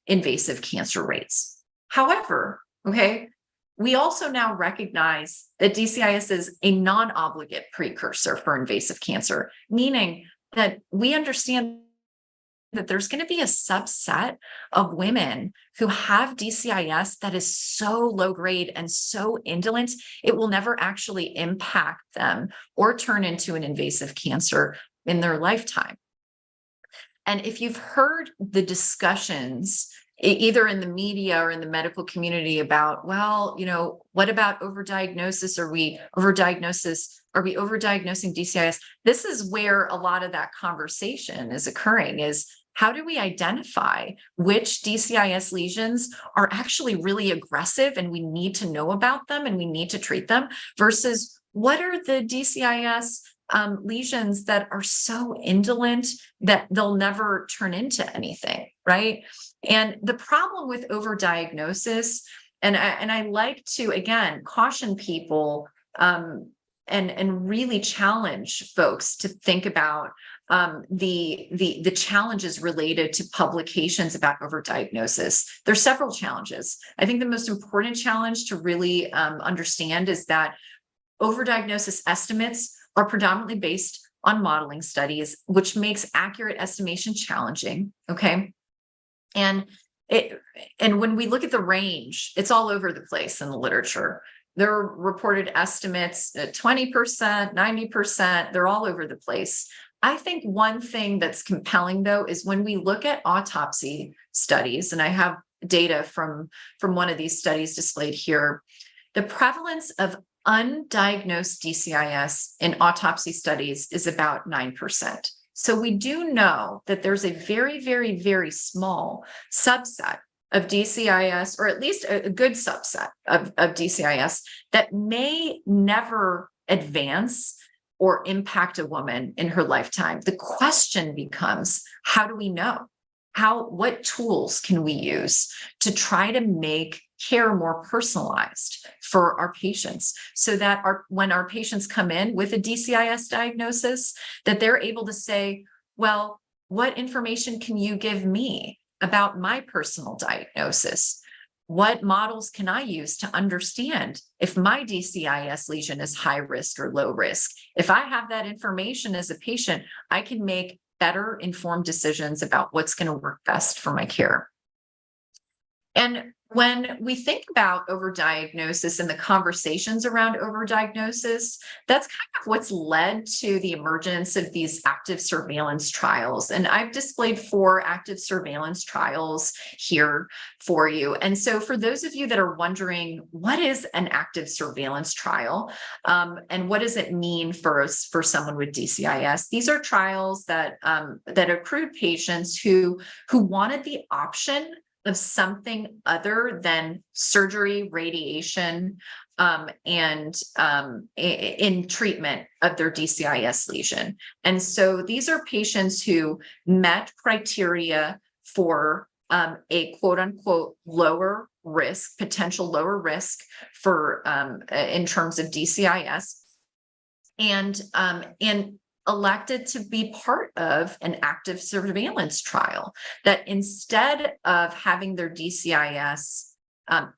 invasive cancer rates. However, okay, we also now recognize that DCIS is a non-obligate precursor for invasive cancer, meaning that we understand that there's going to be a subset of women who have DCIS that is so low grade and so indolent, it will never actually impact them or turn into an invasive cancer in their lifetime. And if you've heard the discussions either in the media or in the medical community about, well, what about overdiagnosis? Are we overdiagnosing DCIS? This is where a lot of that conversation is occurring, is how do we identify which DCIS lesions are actually really aggressive and we need to know about them and we need to treat them, versus what are the DCIS lesions that are so indolent that they'll never turn into anything, right? And the problem with overdiagnosis, and I like to, again, caution people, and really challenge folks to think about the challenges related to publications about overdiagnosis. There's several challenges. I think the most important challenge to really understand is that overdiagnosis estimates are predominantly based on modeling studies, which makes accurate estimation challenging. Okay. And when we look at the range, it's all over the place in the literature. There are reported estimates at 20%, 90%, they're all over the place. I think one thing that's compelling, though, is when we look at autopsy studies, and I have data from one of these studies displayed here, the prevalence of undiagnosed DCIS in autopsy studies is about 9%. So we do know that there's a very, very, very small subset of DCIS, or at least a good subset of DCIS, that may never advance or impact a woman in her lifetime. The question becomes, how do we know? What tools can we use to try to make care more personalized for our patients, so that when our patients come in with a DCIS diagnosis, that they're able to say, well, what information can you give me about my personal diagnosis? What models can I use to understand if my DCIS lesion is high risk or low risk? If I have that information as a patient, I can make better informed decisions about what's going to work best for my care. And when we think about overdiagnosis and the conversations around overdiagnosis, that's kind of what's led to the emergence of these active surveillance trials. And I've displayed 4 active surveillance trials here for you. And so for those of you that are wondering, what is an active surveillance trial, and what does it mean for someone with DCIS? These are trials that accrued patients who wanted the option of something other than surgery, radiation, and in treatment of their DCIS lesion. And so these are patients who met criteria for a quote unquote lower risk, potential lower risk for in terms of DCIS, and elected to be part of an active surveillance trial, that instead of having their DCIS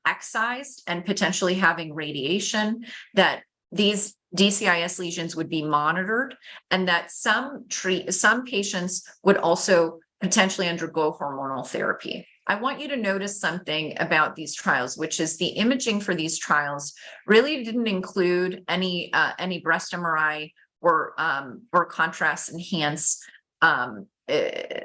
excised and potentially having radiation, that these DCIS lesions would be monitored, and that some patients would also potentially undergo hormonal therapy. I want you to notice something about these trials, which is the imaging for these trials really didn't include any breast MRI or contrast enhanced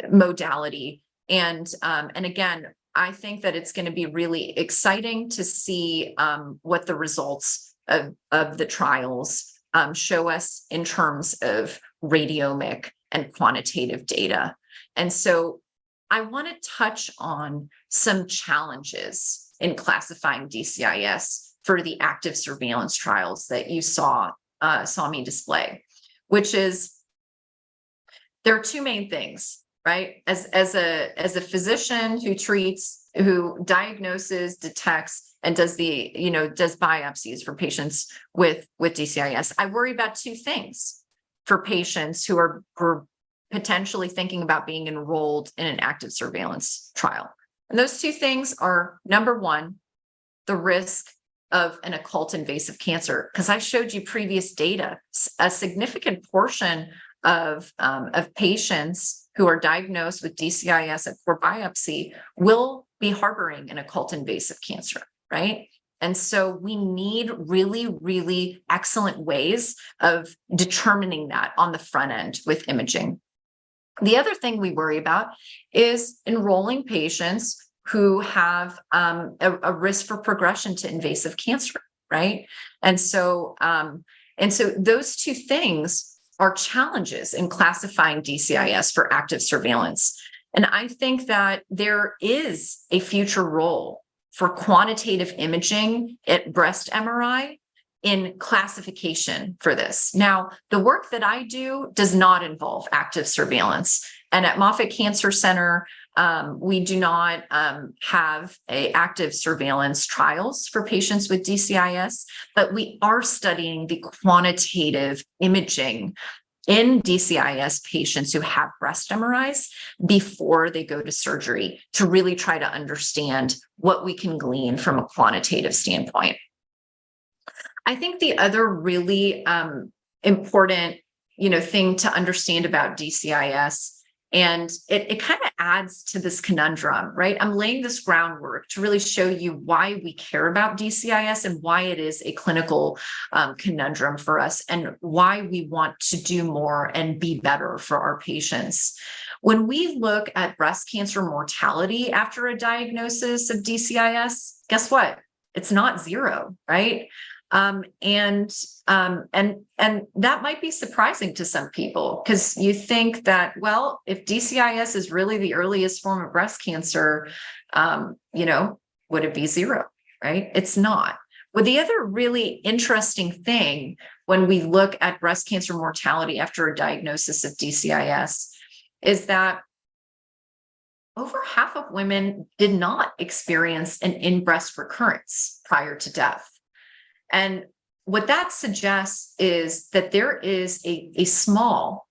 modality. And again, I think that it's going to be really exciting to see what the results of the trials show us in terms of radiomic and quantitative data. And so I want to touch on some challenges in classifying DCIS for the active surveillance trials that you saw me display, which is, there are 2 main things, right? As a physician who treats, who diagnoses, detects, and does biopsies for patients with DCIS, I worry about 2 things for patients who are potentially thinking about being enrolled in an active surveillance trial. And those 2 things are, number 1, the risk of an occult invasive cancer, because I showed you previous data. A significant portion of patients who are diagnosed with DCIS at core biopsy will be harboring an occult invasive cancer, right? And so we need really, really excellent ways of determining that on the front end with imaging. The other thing we worry about is enrolling patients who have a risk for progression to invasive cancer, right? And so those 2 things are challenges in classifying DCIS for active surveillance. And I think that there is a future role for quantitative imaging at breast MRI in classification for this. Now, the work that I do does not involve active surveillance. And at Moffitt Cancer Center, we do not have active surveillance trials for patients with DCIS, but we are studying the quantitative imaging in DCIS patients who have breast MRIs before they go to surgery to really try to understand what we can glean from a quantitative standpoint. I think the other really important, thing to understand about DCIS, and it kind of adds to this conundrum, right? I'm laying this groundwork to really show you why we care about DCIS and why it is a clinical conundrum for us and why we want to do more and be better for our patients. When we look at breast cancer mortality after a diagnosis of DCIS, guess what? It's not zero, right? And that might be surprising to some people because you think that, well, if DCIS is really the earliest form of breast cancer, would it be zero, right? It's not. Well, the other really interesting thing when we look at breast cancer mortality after a diagnosis of DCIS is that over half of women did not experience an in-breast recurrence prior to death. And what that suggests is that there is a small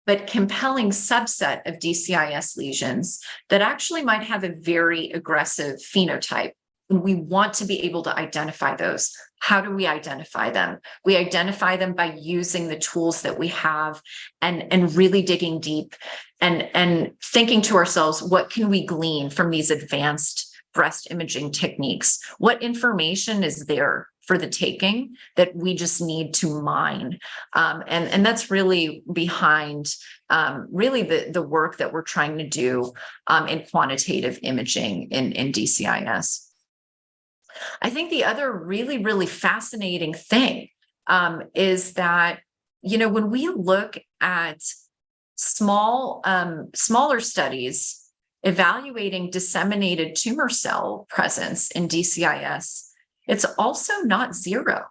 but compelling subset of DCIS lesions that actually might have a very aggressive phenotype. And we want to be able to identify those. How do we identify them? We identify them by using the tools that we have and really digging deep and thinking to ourselves, what can we glean from these advanced breast imaging techniques? What information is there for the taking that we just need to mine? And that's really behind really the work that we're trying to do in quantitative imaging in DCIS. I think the other really, really fascinating thing is that, when we look at smaller studies evaluating disseminated tumor cell presence in DCIS, it's also not zero.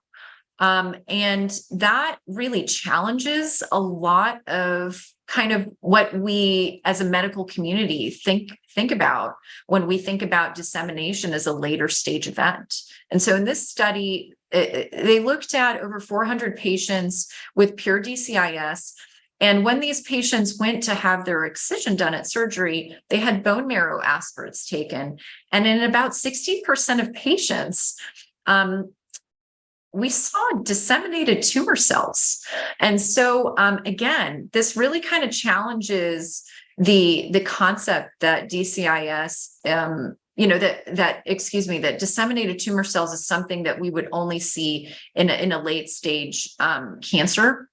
And that really challenges a lot of kind of what we as a medical community think about when we think about dissemination as a later stage event. And so in this study, they looked at over 400 patients with pure DCIS. And when these patients went to have their excision done at surgery, they had bone marrow aspirates taken. And in about 60% of patients, we saw disseminated tumor cells. And so again, this really kind of challenges the concept that DCIS, that disseminated tumor cells is something that we would only see in a late stage cancer.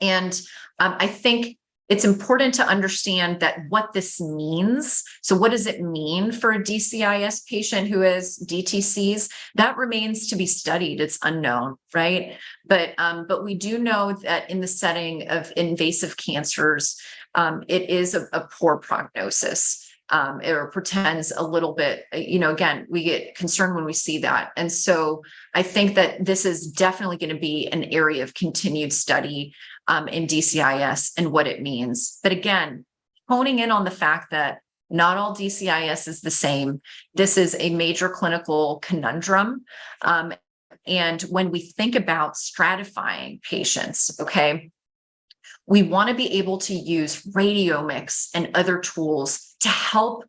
And I think it's important to understand that what this means. So what does it mean for a DCIS patient who has DTCs? That remains to be studied. It's unknown, right? But we do know that in the setting of invasive cancers, it is a poor prognosis. It portends a little bit, again, we get concerned when we see that. And so I think that this is definitely going to be an area of continued study in DCIS and what it means. But again, honing in on the fact that not all DCIS is the same. This is a major clinical conundrum. And when we think about stratifying patients, okay, we want to be able to use radiomics and other tools to help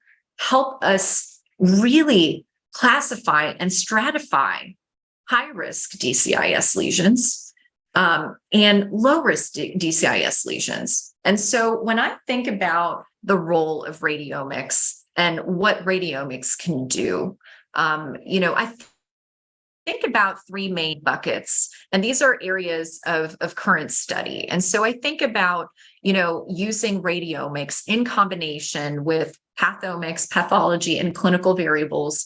us really classify and stratify high-risk DCIS lesions and low-risk DCIS lesions. And so when I think about the role of radiomics and what radiomics can do, I think about three main buckets, and these are areas of current study. And so I think about, using radiomics in combination with pathomics, pathology, and clinical variables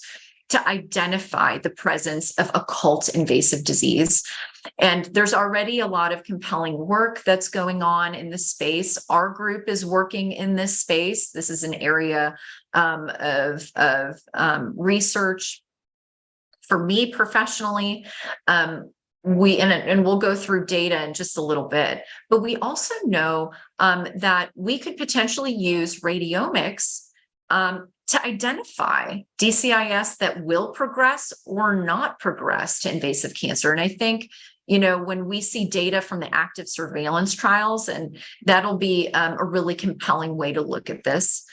to identify the presence of occult invasive disease. And there's already a lot of compelling work that's going on in this space. Our group is working in this space. This is an area of research for me professionally. and we'll go through data in just a little bit, but we also know that we could potentially use radiomics to identify DCIS that will progress or not progress to invasive cancer. And I think, when we see data from the active surveillance trials, and that'll be a really compelling way to look at this.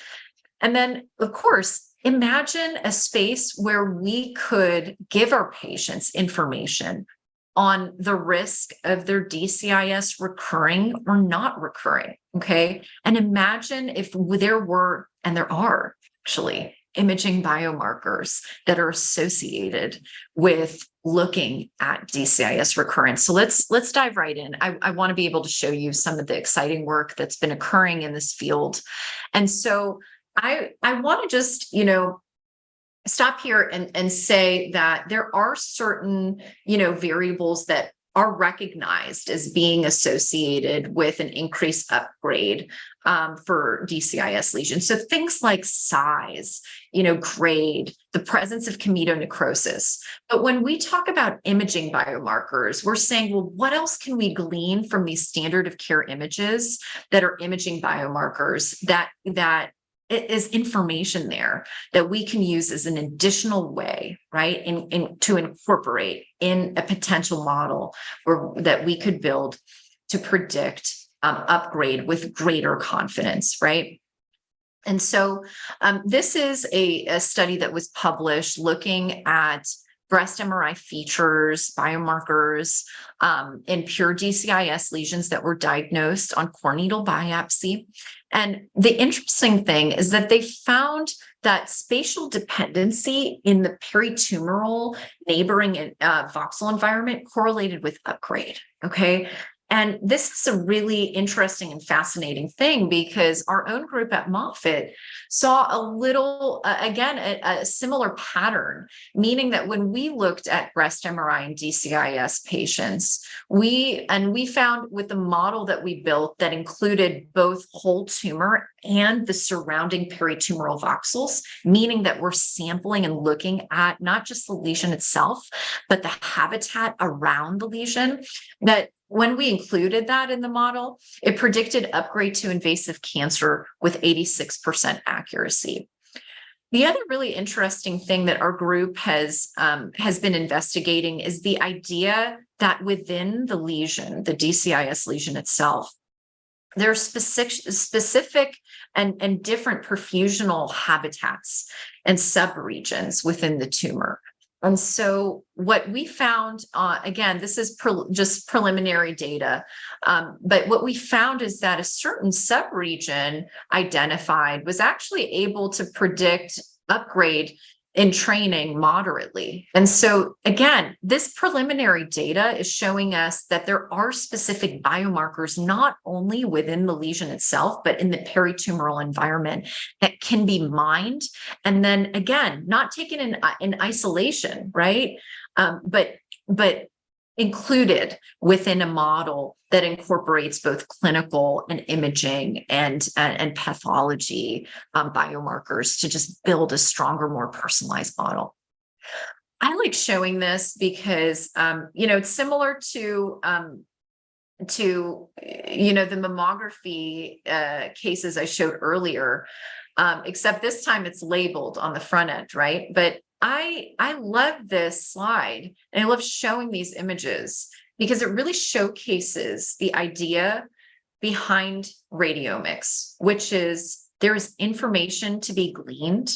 And then, of course, imagine a space where we could give our patients information on the risk of their DCIS recurring or not recurring. Okay. And imagine if there were, and there are actually, imaging biomarkers that are associated with looking at DCIS recurrence. So let's dive right in. I want to be able to show you some of the exciting work that's been occurring in this field. And so I want to just, stop here and say that there are certain, variables that are recognized as being associated with an increased upgrade for DCIS lesions. So things like size, grade, the presence of chemotonecrosis. But when we talk about imaging biomarkers, we're saying, well, what else can we glean from these standard of care images that are imaging biomarkers that is information there that we can use as an additional way, right, to incorporate in a potential model that we could build to predict upgrade with greater confidence, right? And so this is a study that was published looking at breast MRI features, biomarkers in pure DCIS lesions that were diagnosed on core needle biopsy. And the interesting thing is that they found that spatial dependency in the peritumoral neighboring voxel environment correlated with upgrade, okay? And this is a really interesting and fascinating thing because our own group at Moffitt saw a little, a similar pattern, meaning that when we looked at breast MRI and DCIS patients, we found with the model that we built that included both whole tumor and the surrounding peritumoral voxels, meaning that we're sampling and looking at not just the lesion itself, but the habitat around the lesion, that when we included that in the model, it predicted upgrade to invasive cancer with 86% accuracy. The other really interesting thing that our group has been investigating is the idea that within the lesion, the DCIS lesion itself, there are specific and different perfusional habitats and subregions within the tumor. And so what we found, again, this is just preliminary data, but what we found is that a certain subregion identified was actually able to predict upgrade in training moderately. And so again, this preliminary data is showing us that there are specific biomarkers, not only within the lesion itself, but in the peritumoral environment that can be mined. And then again, not taken in isolation, right? But included within a model that incorporates both clinical and imaging and pathology biomarkers to just build a stronger, more personalized model. I like showing this because it's similar to the mammography cases I showed earlier, except this time it's labeled on the front end, right? But I love this slide and I love showing these images because it really showcases the idea behind radiomics, which is there is information to be gleaned,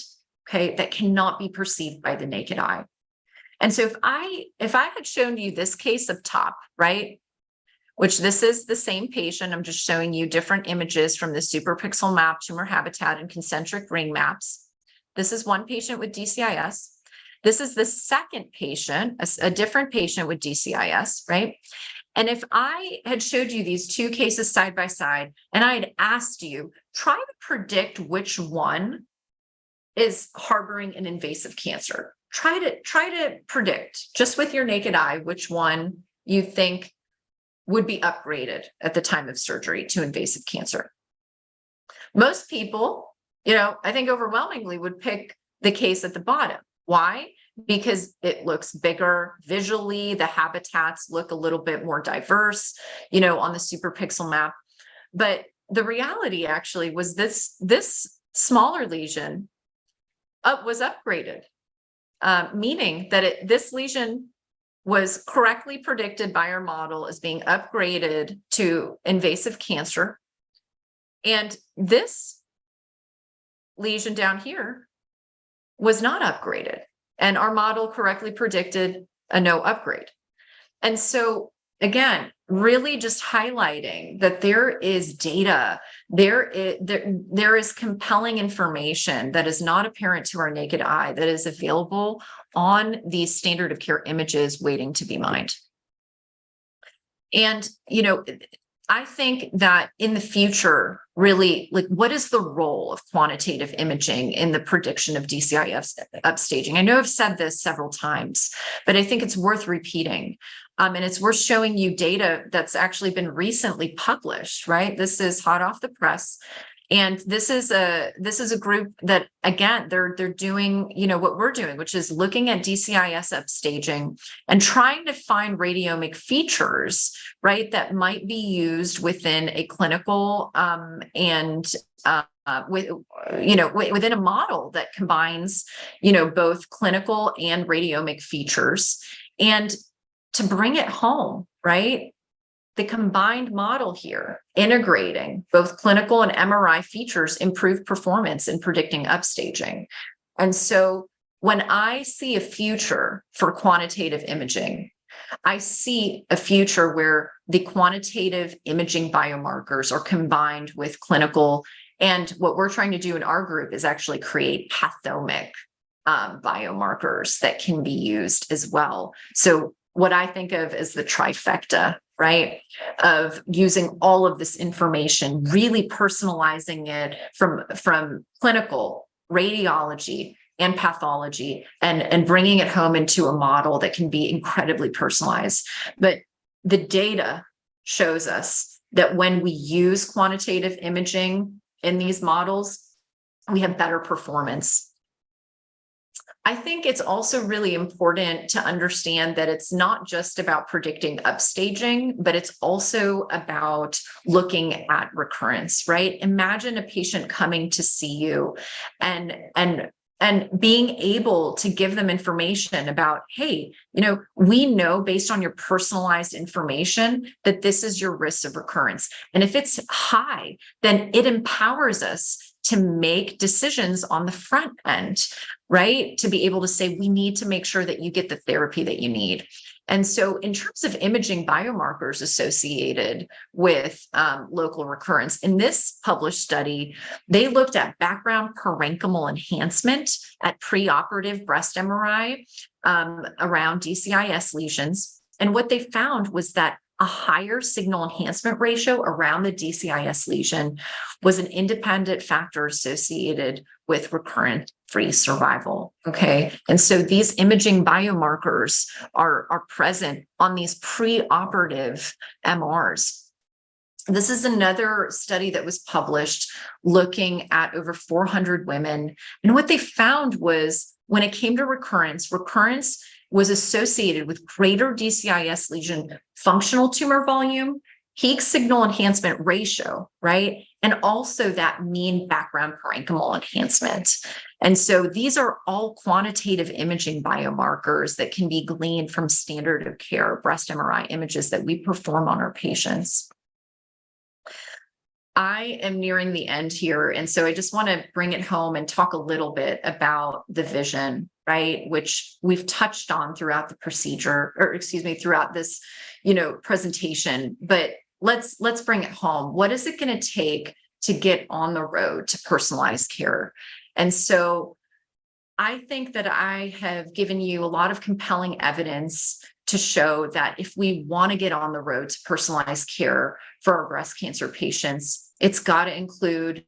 okay, that cannot be perceived by the naked eye. And so if I had shown you this case up top, right, which this is the same patient, I'm just showing you different images from the superpixel map, tumor habitat, and concentric ring maps. This is one patient with DCIS. This is the second patient, a different patient with DCIS, right? And if I had showed you these two cases side by side, and I had asked you, try to predict which one is harboring an invasive cancer. Try to predict, just with your naked eye, which one you think would be upgraded at the time of surgery to invasive cancer. Most people, I think overwhelmingly would pick the case at the bottom. Why? because it looks bigger visually. The habitats look a little bit more diverse, on the superpixel map. But the reality actually was this smaller lesion was upgraded, meaning that this lesion was correctly predicted by our model as being upgraded to invasive cancer. And this lesion down here was not upgraded. And our model correctly predicted a no upgrade. And so again, really just highlighting that there is data, there is compelling information that is not apparent to our naked eye that is available on these standard of care images waiting to be mined. And, I think that in the future, really, like, what is the role of quantitative imaging in the prediction of DCIS upstaging? I know I've said this several times, but I think it's worth repeating. And it's worth showing you data that's actually been recently published, right? This is hot off the press. And this is a group that, again, they're doing, what we're doing, which is looking at DCIS upstaging and trying to find radiomic features, right, that might be used within a clinical within a model that combines, both clinical and radiomic features, and to bring it home, right? The combined model here, integrating both clinical and MRI features, improve performance in predicting upstaging. And so when I see a future for quantitative imaging, I see a future where the quantitative imaging biomarkers are combined with clinical. And what we're trying to do in our group is actually create pathomic biomarkers that can be used as well. So what I think of as the trifecta, right, of using all of this information, really personalizing it from clinical, radiology, and pathology, and bringing it home into a model that can be incredibly personalized. But the data shows us that when we use quantitative imaging in these models, we have better performance. I think it's also really important to understand that it's not just about predicting upstaging, but it's also about looking at recurrence, right? Imagine a patient coming to see you and being able to give them information about, hey, we know based on your personalized information that this is your risk of recurrence. And if it's high, then it empowers us to make decisions on the front end, right? To be able to say, we need to make sure that you get the therapy that you need. And so in terms of imaging biomarkers associated with local recurrence, in this published study, they looked at background parenchymal enhancement at preoperative breast MRI around DCIS lesions. And what they found was that a higher signal enhancement ratio around the DCIS lesion was an independent factor associated with recurrence-free survival. Okay. And so these imaging biomarkers are present on these preoperative MRs. This is another study that was published looking at over 400 women. And what they found was when it came to recurrence was associated with greater DCIS lesion functional tumor volume, peak signal enhancement ratio, right? And also that mean background parenchymal enhancement. And so these are all quantitative imaging biomarkers that can be gleaned from standard of care breast MRI images that we perform on our patients. I am nearing the end here. And so I just want to bring it home and talk a little bit about the vision, right? Which we've touched on throughout the procedure, or throughout this, presentation, but let's bring it home. What is it going to take to get on the road to personalized care? And so I think that I have given you a lot of compelling evidence to show that if we want to get on the road to personalized care for our breast cancer patients, it's got to include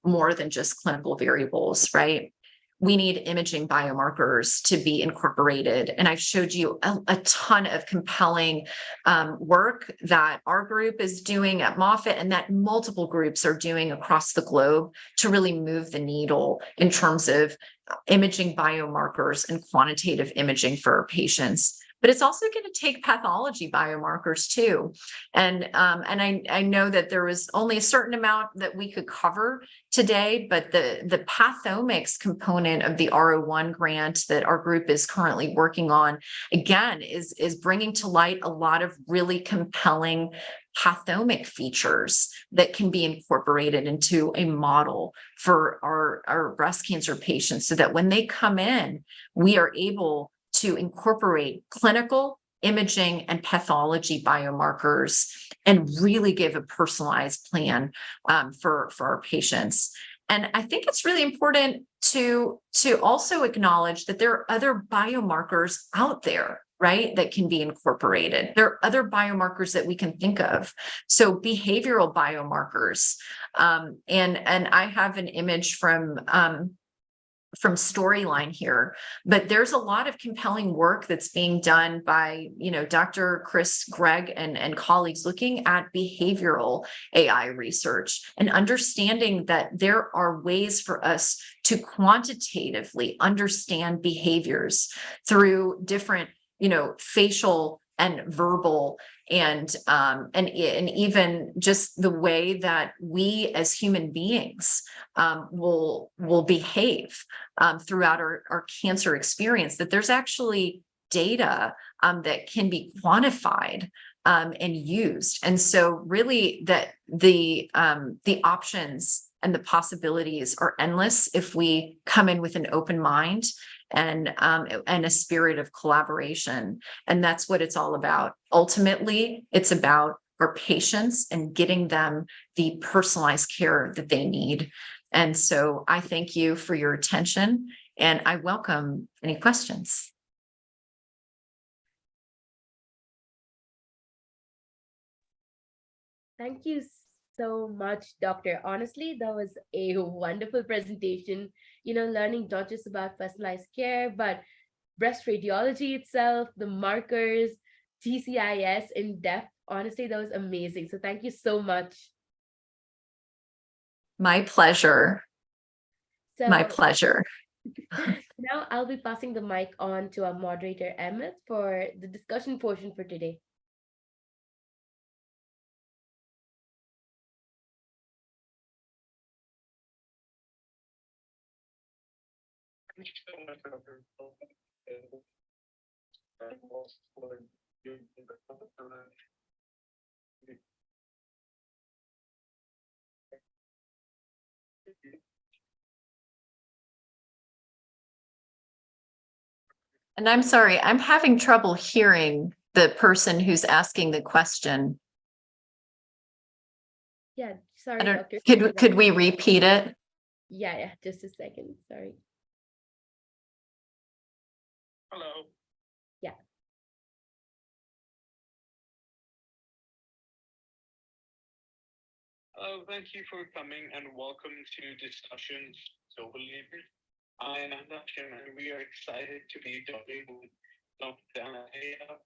more than just clinical variables, right? we need imaging biomarkers to be incorporated. And I've showed you a ton of compelling work that our group is doing at Moffitt and that multiple groups are doing across the globe to really move the needle in terms of imaging biomarkers and quantitative imaging for our patients. But it's also going to take pathology biomarkers too. And I know that there was only a certain amount that we could cover today, but the pathomics component of the R01 grant that our group is currently working on, again, is bringing to light a lot of really compelling pathomic features that can be incorporated into a model for our breast cancer patients so that when they come in, we are able to incorporate clinical, imaging, and pathology biomarkers and really give a personalized plan for our patients. And I think it's really important to also acknowledge that there are other biomarkers out there, right, that can be incorporated. There are other biomarkers that we can think of. So behavioral biomarkers. And I have an image from Storyline here, but there's a lot of compelling work that's being done by, Dr. Chris Gregg and colleagues looking at behavioral AI research and understanding that there are ways for us to quantitatively understand behaviors through different, facial and verbal and even just the way that we as human beings will behave throughout our cancer experience, that there's actually data that can be quantified and used. And so really that the options and the possibilities are endless if we come in with an open mind and a spirit of collaboration. And that's what it's all about. Ultimately, it's about our patients and getting them the personalized care that they need. And so I thank you for your attention and I welcome any questions. Thank you so much, Doctor. Honestly, that was a wonderful presentation, learning not just about personalized care, but breast radiology itself, the markers, TCIS in depth. Honestly, that was amazing. So thank you so much. My pleasure. So My pleasure. now I'll be passing the mic on to our moderator, Emmett, for the discussion portion for today. And I'm sorry, I'm having trouble hearing the person who's asking the question. Yeah, sorry, Doctor. Could we repeat it? Yeah, just a second. Sorry. Hello. Yeah. Thank you for coming and welcome to Discussions Global Leaders. I am Dakshin and we are excited to be talking with Dr. Ataya.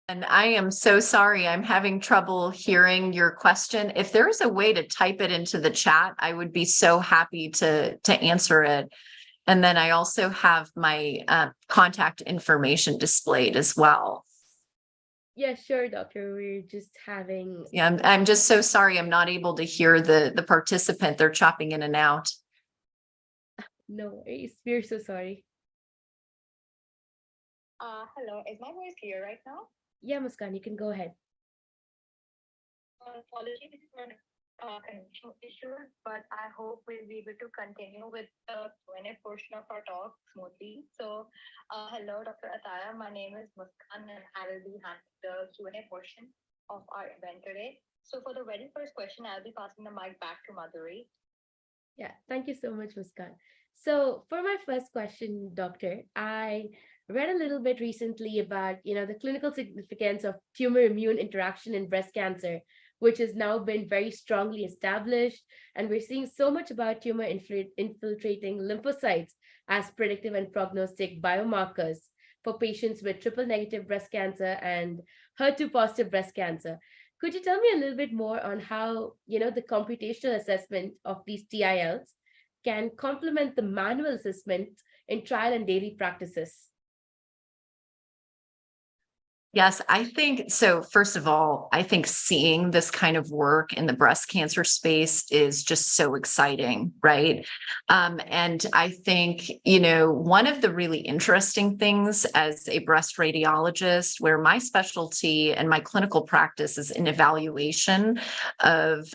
And I am so sorry, I'm having trouble hearing your question. If there's a way to type it into the chat, I would be so happy to answer it. And then I also have my contact information displayed as well. Yeah, sure, Doctor. We're just having. Yeah, I'm just so sorry. I'm not able to hear the participant. They're chopping in and out. No worries. We're so sorry. Hello, is my voice clear right now? Yeah, Muskan, you can go ahead. Apologies for connection issues, but I hope we'll be able to continue with the Q&A portion of our talk smoothly. So, hello, Dr. Ataya. My name is Muskan, and I will be handling the Q&A portion of our event today. So for the very first question, I'll be passing the mic back to Madhuri. Yeah, thank you so much, Muskan. So for my first question, doctor, I read a little bit recently about, the clinical significance of tumor immune interaction in breast cancer, which has now been very strongly established. And we're seeing so much about tumor infiltrating lymphocytes as predictive and prognostic biomarkers for patients with triple negative breast cancer and HER2 positive breast cancer. Could you tell me a little bit more on how, the computational assessment of these TILs can complement the manual assessment in trial and daily practices? Yes, I think so. First of all, I think seeing this kind of work in the breast cancer space is just so exciting, right? And I think, one of the really interesting things as a breast radiologist, where my specialty and my clinical practice is in evaluation of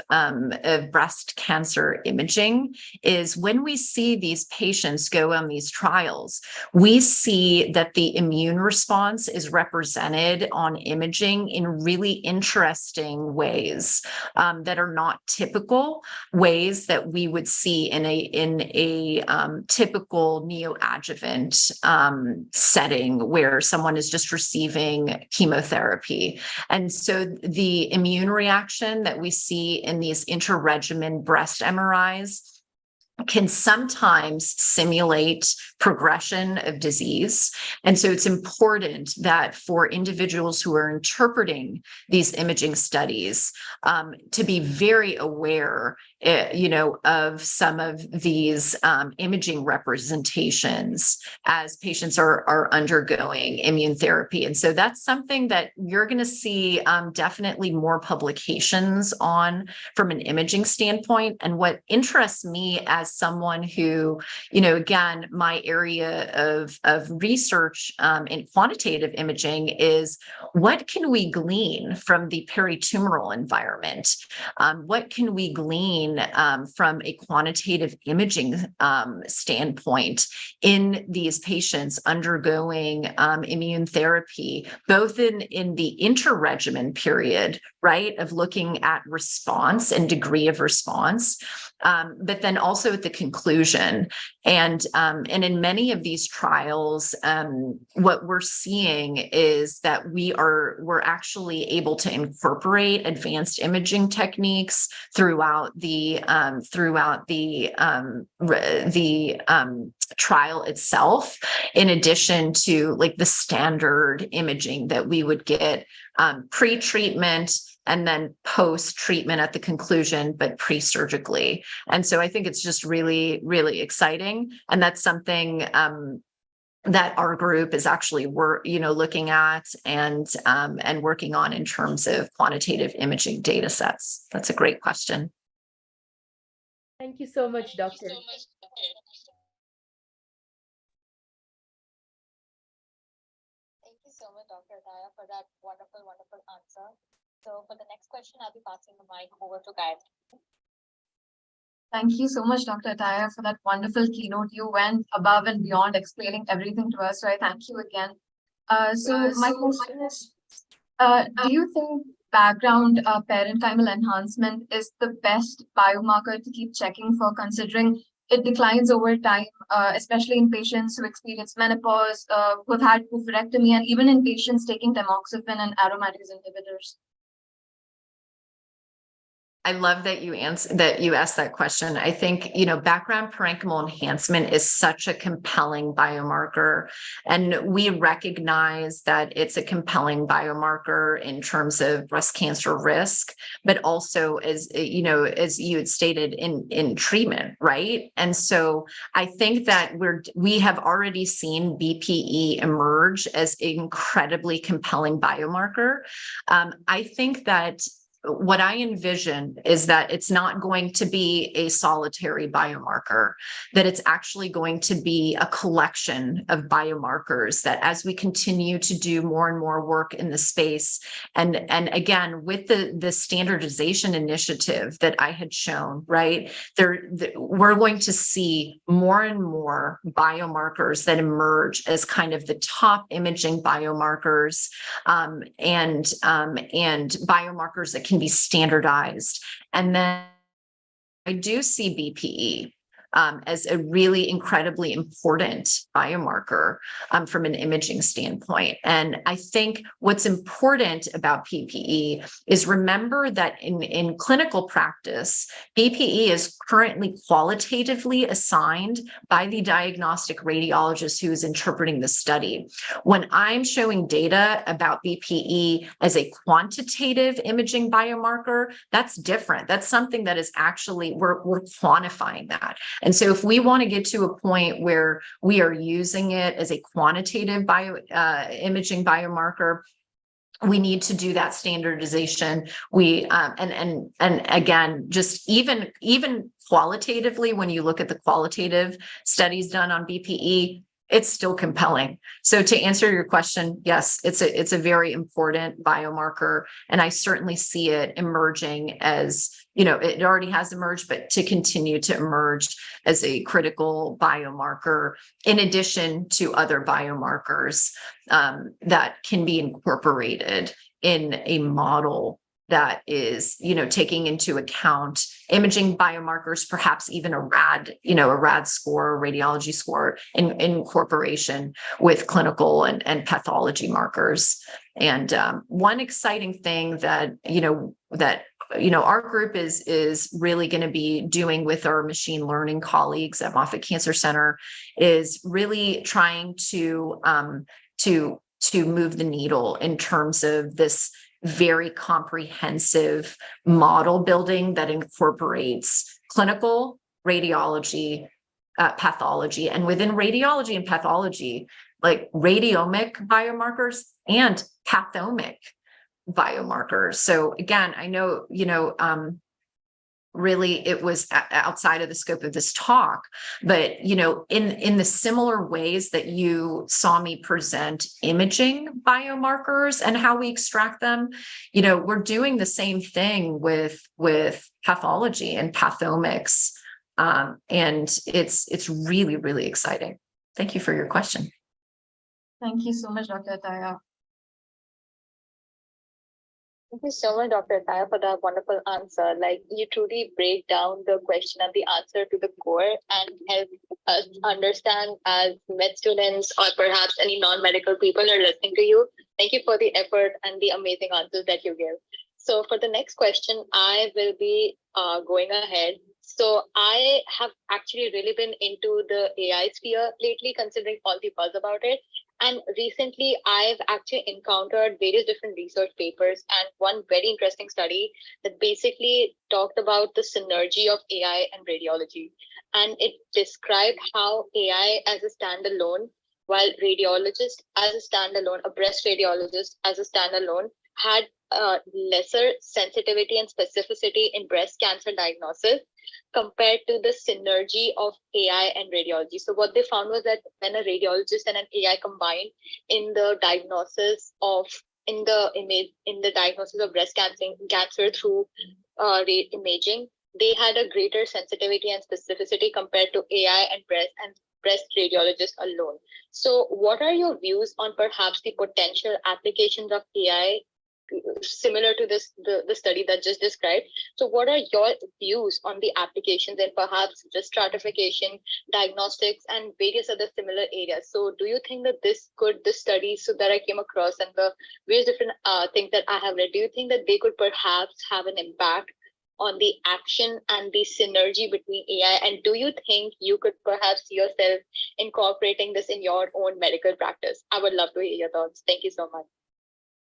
breast cancer imaging, is when we see these patients go on these trials, we see that the immune response is represented on imaging in really interesting ways that are not typical ways that we would see in a typical neoadjuvant setting where someone is just receiving chemotherapy. And so the immune reaction that we see in these inter-regimen breast MRIs can sometimes simulate progression of disease. And so it's important that for individuals who are interpreting these imaging studies to be very aware, of some of these imaging representations as patients are undergoing immune therapy. And so that's something that you're going to see definitely more publications on from an imaging standpoint. And what interests me as someone who, again, my area of research in quantitative imaging is what can we glean from the peritumoral environment? What can we glean from a quantitative imaging standpoint in these patients undergoing immune therapy, both in the interregimen period, right, of looking at response and degree of response, but then also at the conclusion. And in many of these trials, what we're seeing is that we're actually able to incorporate advanced imaging techniques throughout the trial itself, in addition to like the standard imaging that we would get pre-treatment and then post-treatment at the conclusion, but pre-surgically. And so I think it's just really, really exciting. And that's something that our group is actually looking at and working on in terms of quantitative imaging data sets. That's a great question. Thank you so much, Doctor. Thank you so much, Dr. Ataya, for that wonderful, wonderful answer. So for the next question, I'll be passing the mic over to Gayatri. Thank you so much, Dr. Ataya, for that wonderful keynote. You went above and beyond explaining everything to us. So I thank you again. So my question is, do you think background parenchymal enhancement is the best biomarker to keep checking for, considering it declines over time, especially in patients who experience menopause, who've had oophorectomy, and even in patients taking tamoxifen and aromatase inhibitors? I love that you asked that question. I think, background parenchymal enhancement is such a compelling biomarker, and we recognize that it's a compelling biomarker in terms of breast cancer risk, but also as you had stated in treatment, right? And so I think that we have already seen BPE emerge as an incredibly compelling biomarker. I think that what I envision is that it's not going to be a solitary biomarker, that it's actually going to be a collection of biomarkers that as we continue to do more and more work in the space, and again, with the standardization initiative that I had shown, right, we're going to see more and more biomarkers that emerge as kind of the top imaging biomarkers and biomarkers that can be standardized. And then I do see BPE as a really incredibly important biomarker from an imaging standpoint. And I think what's important about BPE is remember that in clinical practice, BPE is currently qualitatively assigned by the diagnostic radiologist who is interpreting the study. When I'm showing data about BPE as a quantitative imaging biomarker, that's different. That's something that is actually, we're quantifying that. And so if we want to get to a point where we are using it as a quantitative imaging biomarker, we need to do that standardization. We and again, just even qualitatively, when you look at the qualitative studies done on BPE, it's still compelling. So to answer your question, yes, it's a very important biomarker, and I certainly see it emerging as, it already has emerged, but to continue to emerge as a critical biomarker in addition to other biomarkers that can be incorporated in a model that is, taking into account imaging biomarkers, perhaps even a RAD score, radiology score in incorporation with clinical and pathology markers. And one exciting thing that our group is really going to be doing with our machine learning colleagues at Moffitt Cancer Center is really trying to move the needle in terms of this very comprehensive model building that incorporates clinical, radiology, pathology, and within radiology and pathology, like radiomic biomarkers and pathomic biomarkers. So again, I know, really it was outside of the scope of this talk, but in the similar ways that you saw me present imaging biomarkers and how we extract them, we're doing the same thing with pathology and pathomics, and it's really, really exciting. Thank you for your question. Thank you so much, Dr. Ataya. Thank you so much, Dr. Ataya, for that wonderful answer. Like, you truly break down the question and the answer to the core and help us understand as med students or perhaps any non-medical people are listening to you. Thank you for the effort and the amazing answers that you give. So for the next question, I will be going ahead. So I have actually really been into the AI sphere lately, considering all the buzz about it. And recently, I've actually encountered various different research papers and one very interesting study that basically talked about the synergy of AI and radiology. And it described how AI as a standalone, while radiologist as a standalone, a breast radiologist as a standalone, had lesser sensitivity and specificity in breast cancer diagnosis compared to the synergy of AI and radiology. So what they found was that when a radiologist and an AI combined in the diagnosis of diagnosis of breast cancer through imaging, they had a greater sensitivity and specificity compared to AI and breast radiologists alone. So what are your views on perhaps the potential applications of AI similar to the study that just described? So what are your views on the applications and perhaps just stratification, diagnostics, and various other similar areas? So do you think that this studies that I came across and the various different things that I have read, do you think that they could perhaps have an impact on the action and the synergy between AI? And do you think you could perhaps see yourself incorporating this in your own medical practice? I would love to hear your thoughts. Thank you so much.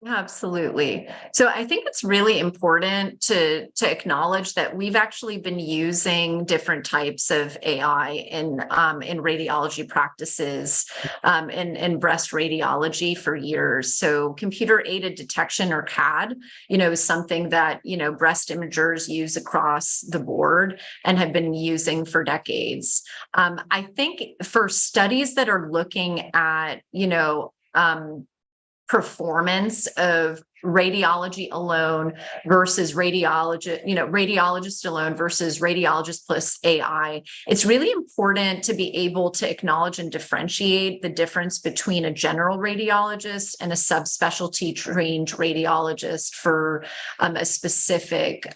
Absolutely. So I think it's really important to acknowledge that we've actually been using different types of AI in radiology practices in breast radiology for years. So computer-aided detection, or CAD, is something that breast imagers use across the board and have been using for decades. I think for studies that are looking at performance of radiology alone versus radiologist alone versus radiologist plus AI. It's really important to be able to acknowledge and differentiate the difference between a general radiologist and a subspecialty trained radiologist for a specific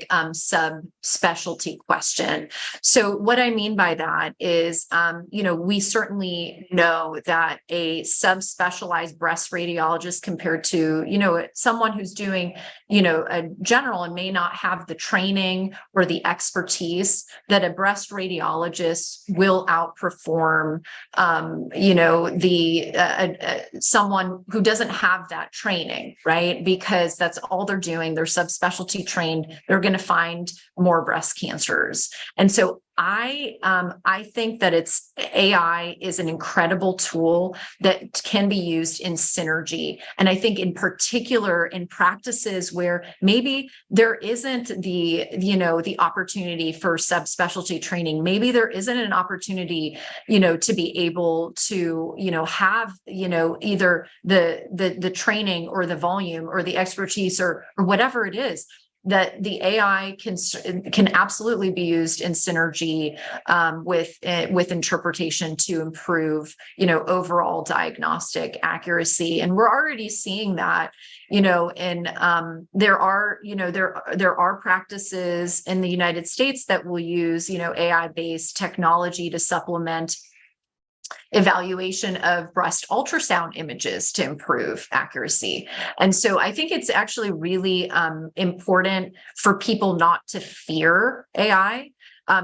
subspecialty question. So what I mean by that is, we certainly know that a subspecialized breast radiologist compared to, someone who's doing, a general and may not have the training or the expertise, that a breast radiologist will outperform, someone who doesn't have that training, right? Because that's all they're doing. They're subspecialty trained. They're going to find more breast cancers. And so I think that AI is an incredible tool that can be used in synergy. And I think in particular in practices where maybe there isn't the opportunity for subspecialty training, maybe there isn't an opportunity, to be able to, have, either the training or the volume or the expertise or whatever it is, that the AI can absolutely be used in synergy with interpretation to improve, overall diagnostic accuracy. And we're already seeing that, there are practices in the United States that will use, AI-based technology to supplement evaluation of breast ultrasound images to improve accuracy. And so I think it's actually really important for people not to fear AI.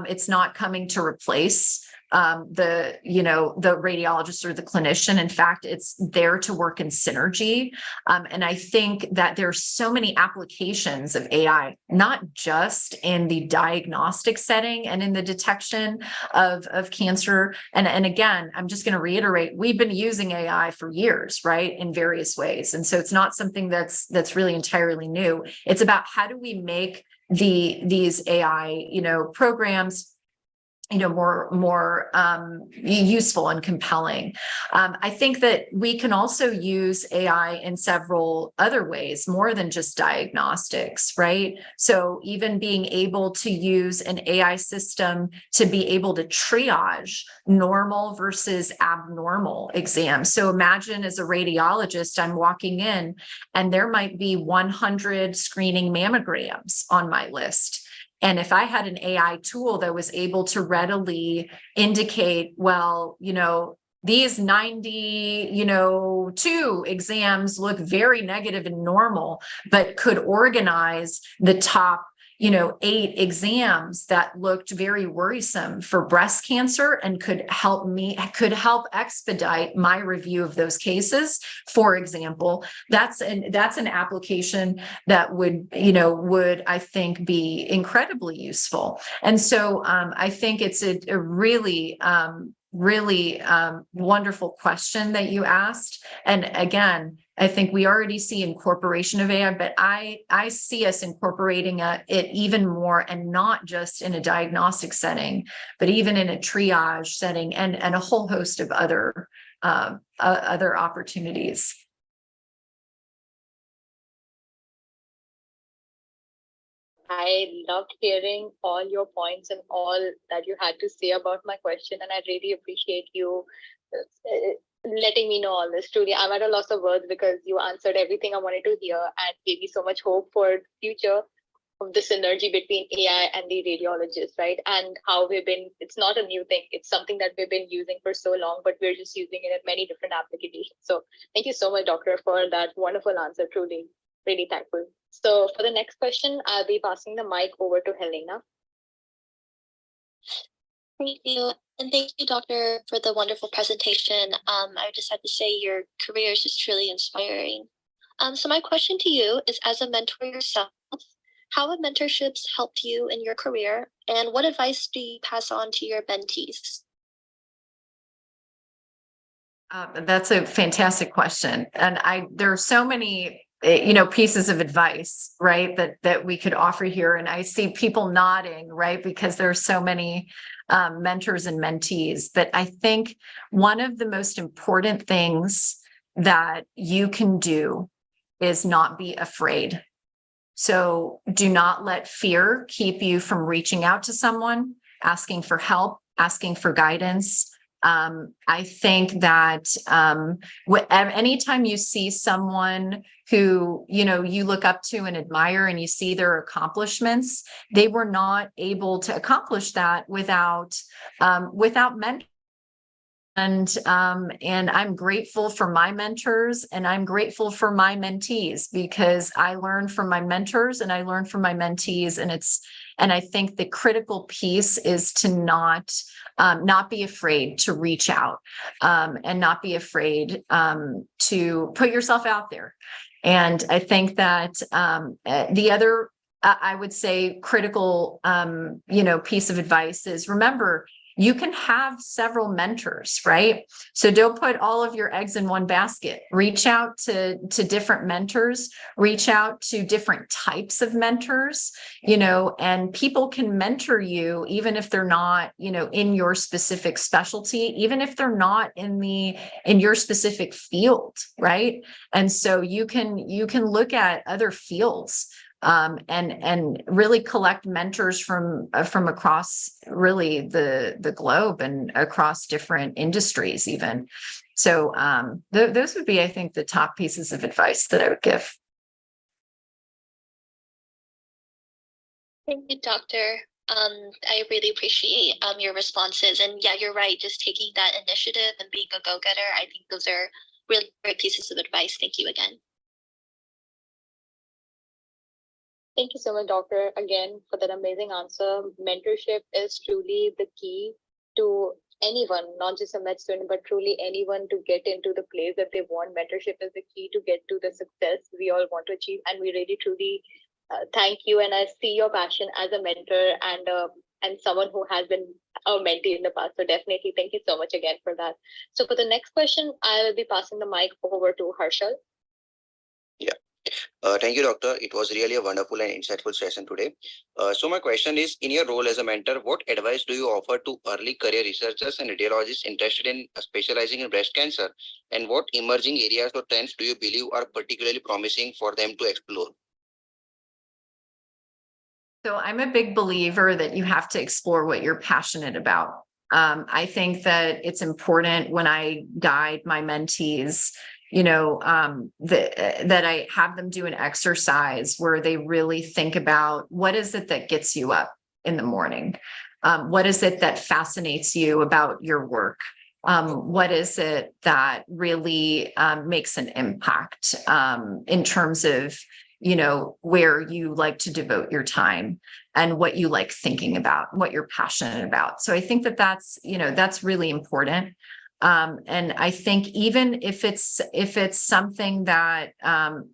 It's not coming to replace the radiologist or the clinician. In fact, it's there to work in synergy. And I think that there's so many applications of AI, not just in the diagnostic setting and in the detection of cancer. And again, I'm just going to reiterate, we've been using AI for years, right, in various ways. And so it's not something that's really entirely new. It's about how do we make these AI, programs more useful and compelling. I think that we can also use AI in several other ways, more than just diagnostics, right? So even being able to use an AI system to be able to triage normal versus abnormal exams. So imagine as a radiologist, I'm walking in and there might be 100 screening mammograms on my list. And if I had an AI tool that was able to readily indicate, well, these 92 exams look very negative and normal, but could organize the top 8 exams that looked very worrisome for breast cancer and could help expedite my review of those cases. For example, that's an application that would I think be incredibly useful. And so I think it's a really wonderful question that you asked. And again, I think we already see incorporation of AI, but I see us incorporating it even more, and not just in a diagnostic setting, but even in a triage setting and a whole host of other opportunities. I loved hearing all your points and all that you had to say about my question, and I really appreciate you letting me know all this. Truly, I'm at a loss of words because you answered everything I wanted to hear and gave me so much hope for the future of the synergy between AI and the radiologist, right? And how it's not a new thing. It's something that we've been using for so long, but we're just using it in many different applications. So thank you so much, Doctor, for that wonderful answer. Truly, really thankful. So for the next question, I'll be passing the mic over to Helena. Thank you. And thank you, Doctor, for the wonderful presentation. I just have to say your career is just truly inspiring. So my question to you is, as a mentor yourself, how have mentorships helped you in your career? And what advice do you pass on to your mentees? That's a fantastic question. And there are so many pieces of advice, right, that we could offer here. And I see people nodding, right, because there are so many mentors and mentees. But I think one of the most important things that you can do is not be afraid. So do not let fear keep you from reaching out to someone, asking for help, asking for guidance. I think that anytime you see someone who, you look up to and admire and you see their accomplishments, they were not able to accomplish that without mentoring. And I'm grateful for my mentors and I'm grateful for my mentees, because I learned from my mentors and I learned from my mentees. And I think the critical piece is to not be afraid to reach out, and not be afraid to put yourself out there. And I think that the other, I would say, critical, piece of advice is, remember, you can have several mentors, right? So don't put all of your eggs in one basket. Reach out to different mentors, reach out to different types of mentors, and people can mentor you even if they're not, in your specific specialty, even if they're not in your specific field, right? And so you can look at other fields. And really collect mentors from across really the globe and across different industries even. So those would be, I think, the top pieces of advice that I would give. Thank you, Doctor. I really appreciate your responses. And yeah, you're right. Just taking that initiative and being a go-getter, I think those are really great pieces of advice. Thank you again. Thank you so much, Doctor, again, for that amazing answer. Mentorship is truly the key to anyone, not just a med student, but truly anyone to get into the place that they want. Mentorship is the key to get to the success we all want to achieve. And we really, truly thank you. And I see your passion as a mentor and someone who has been a mentee in the past. So definitely thank you so much again for that. So for the next question, I will be passing the mic over to Harshal. Yeah. Thank you, Doctor. It was really a wonderful and insightful session today. So my question is, in your role as a mentor, what advice do you offer to early career researchers and radiologists interested in specializing in breast cancer? And what emerging areas or trends do you believe are particularly promising for them to explore? So I'm a big believer that you have to explore what you're passionate about. I think that it's important when I guide my mentees, that I have them do an exercise where they really think about, what is it that gets you up in the morning? What is it that fascinates you about your work? What is it that really makes an impact in terms of, where you like to devote your time and what you like thinking about, what you're passionate about. So I think that that's really important. And I think even if it's something that,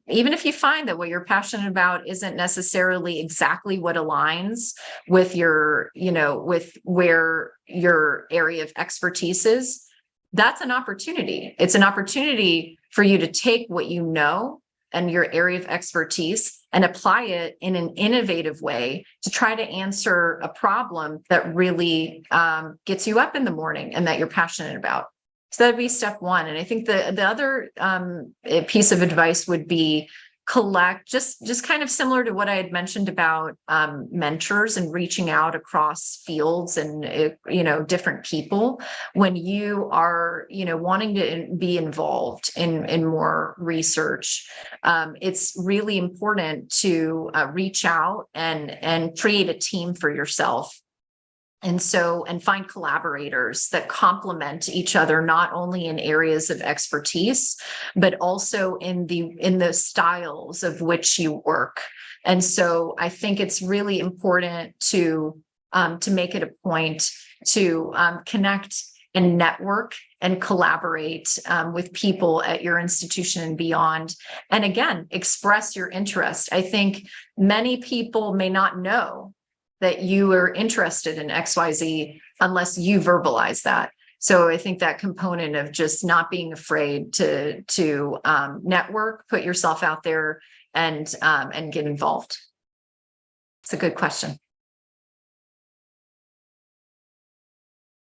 even if you find that what you're passionate about isn't necessarily exactly what aligns with your, with where your area of expertise is, that's an opportunity. It's an opportunity for you to take what you know and your area of expertise and apply it in an innovative way to try to answer a problem that really gets you up in the morning and that you're passionate about. So that'd be step one. And I think the other piece of advice would be collect, just kind of similar to what I had mentioned about mentors and reaching out across fields and, different people. When you are, wanting to be involved in more research, it's really important to reach out and create a team for yourself. And find collaborators that complement each other, not only in areas of expertise, but also in the styles of which you work. And so I think it's really important to make it a point to connect and network and collaborate with people at your institution and beyond. And again, express your interest. I think many people may not know that you are interested in XYZ unless you verbalize that. So I think that component of just not being afraid to network, put yourself out there, and get involved. It's a good question.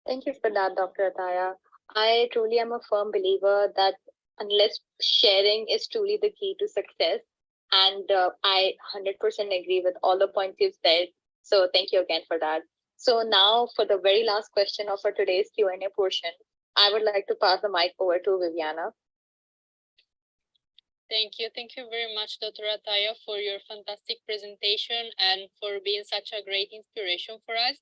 Thank you for that, Dr. Ataya. I truly am a firm believer that unless sharing is truly the key to success. And I 100% agree with all the points you've said. So thank you again for that. So now for the very last question of our today's Q&A portion, I would like to pass the mic over to Viviana. Thank you. Thank you very much, Dr. Ataya, for your fantastic presentation and for being such a great inspiration for us.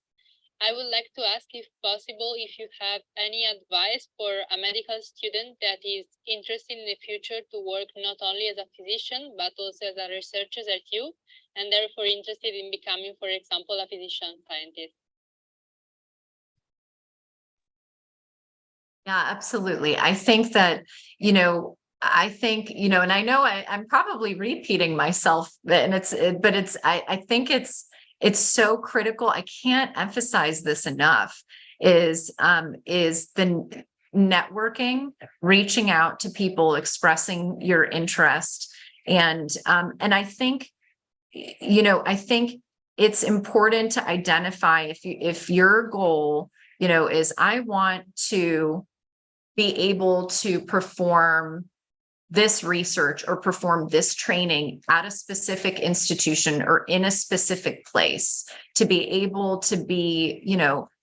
I would like to ask, if possible, if you have any advice for a medical student that is interested in the future to work not only as a physician, but also as a researcher at you, and therefore interested in becoming, for example, a physician scientist. Yeah, absolutely. I think that, and I know I'm probably repeating myself, and I think it's so critical. I can't emphasize this enough, is the networking, reaching out to people, expressing your interest. And I think, I think it's important to identify if your goal, is I want to be able to perform this research or perform this training at a specific institution or in a specific place, to be able to be,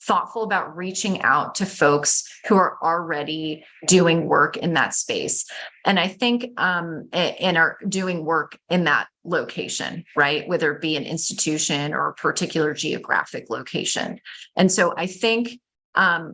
thoughtful about reaching out to folks who are already doing work in that space. And I think, and are doing work in that location, right? Whether it be an institution or a particular geographic location. And so I think, one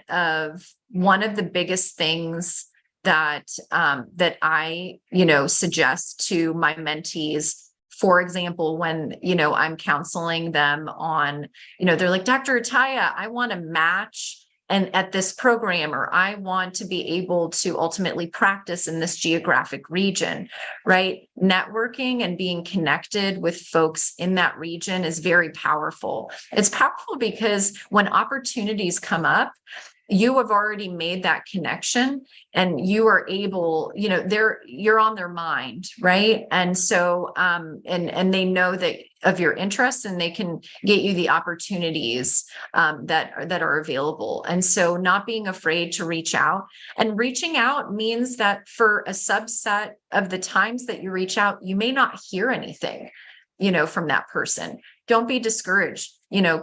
of the biggest things that I, suggest to my mentees, for example, when, I'm counseling them on, they're like, Dr. Ataya, I want to match at this program, or I want to be able to ultimately practice in this geographic region, right? Networking and being connected with folks in that region is very powerful. It's powerful because when opportunities come up, you have already made that connection and you are able, you're on their mind, right? And so, and they know that of your interests, and they can get you the opportunities that are available. And so not being afraid to reach out, and reaching out means that for a subset of the times that you reach out, you may not hear anything, from that person. Don't be discouraged,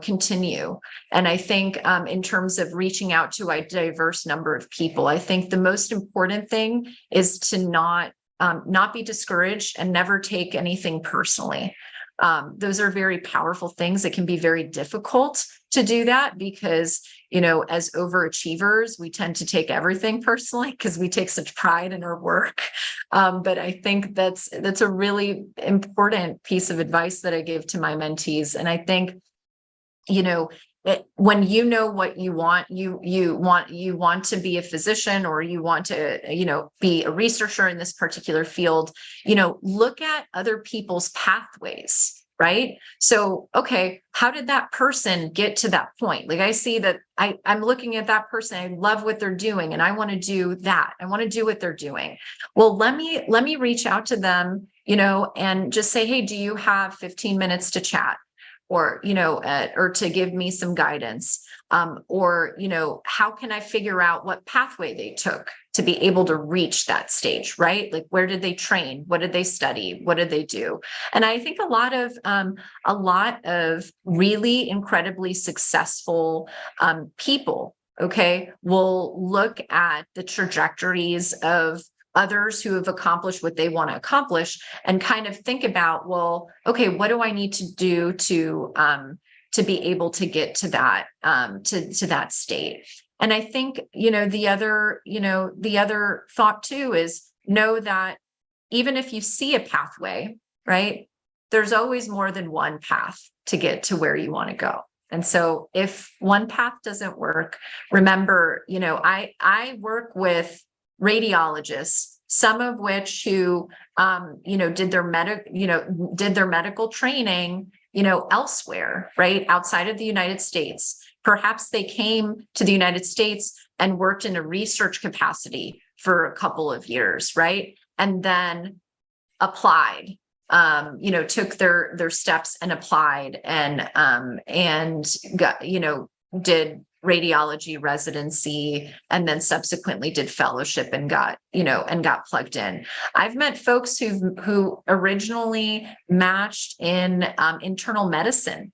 continue. And I think in terms of reaching out to a diverse number of people, I think the most important thing is to not be discouraged and never take anything personally. Those are very powerful things. It can be very difficult to do that because, as overachievers, we tend to take everything personally because we take such pride in our work. But I think that's a really important piece of advice that I give to my mentees. And I think, when you know what you want, you want to be a physician, or you want to, be a researcher in this particular field, look at other people's pathways, right? So, okay, how did that person get to that point? Like, I see that I'm looking at that person, I love what they're doing, and I want to do that. I want to do what they're doing. Well, let me reach out to them, and just say, hey, do you have 15 minutes to chat? Or, or to give me some guidance, or, how can I figure out what pathway they took to be able to reach that stage, right? Like, where did they train? What did they study? What did they do? And I think a lot of really incredibly successful people, okay, will look at the trajectories of others who have accomplished what they want to accomplish and kind of think about, well, okay, what do I need to do to be able to get to that, to that state? And I think, the other thought too is know that even if you see a pathway, right, there's always more than one path to get to where you want to go. And so if one path doesn't work, remember, I work with radiologists, some of which who, did their medical training, elsewhere, right, outside of the United States. Perhaps they came to the United States and worked in a research capacity for a couple of years, right, and then applied, took their steps and applied and got, did radiology residency and then subsequently did fellowship and got plugged in. I've met folks who originally matched in internal medicine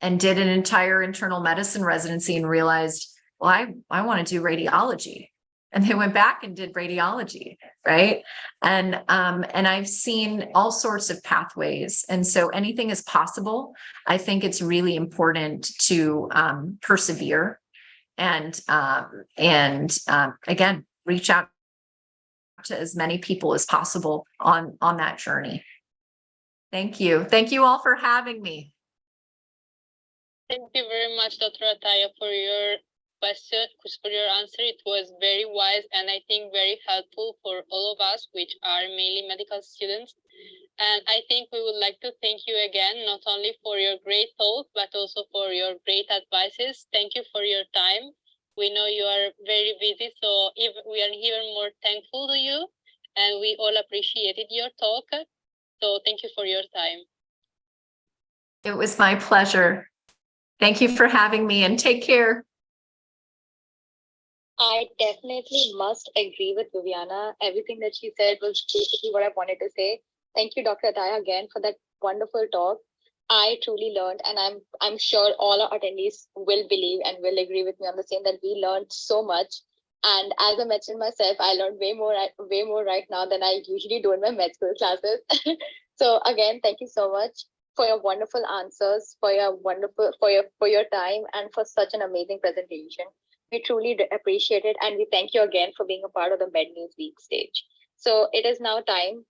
and did an entire internal medicine residency and realized, well, I want to do radiology. And they went back and did radiology, right? And I've seen all sorts of pathways. And so anything is possible. I think it's really important to persevere and again, reach out to as many people as possible on that journey. Thank you. Thank you all for having me. Thank you very much, Dr. Ataya, for your question, for your answer. It was very wise and I think very helpful for all of us, which are mainly medical students. And I think we would like to thank you again, not only for your great talk, but also for your great advices. Thank you for your time. We know you are very busy, so we are even more thankful to you, and we all appreciated your talk. So thank you for your time. It was my pleasure. Thank you for having me and take care. I definitely must agree with Viviana. Everything that she said was basically what I wanted to say. Thank you, Dr. Ataya, again for that wonderful talk. I truly learned, and I'm sure all our attendees will believe and will agree with me on the same, that we learned so much. And as I mentioned myself, I learned way more right now than I usually do in my med school classes. So again, thank you so much for your wonderful answers, for your time, and for such an amazing presentation. We truly appreciate it, and we thank you again for being a part of the MedNews Week stage. So it is now time.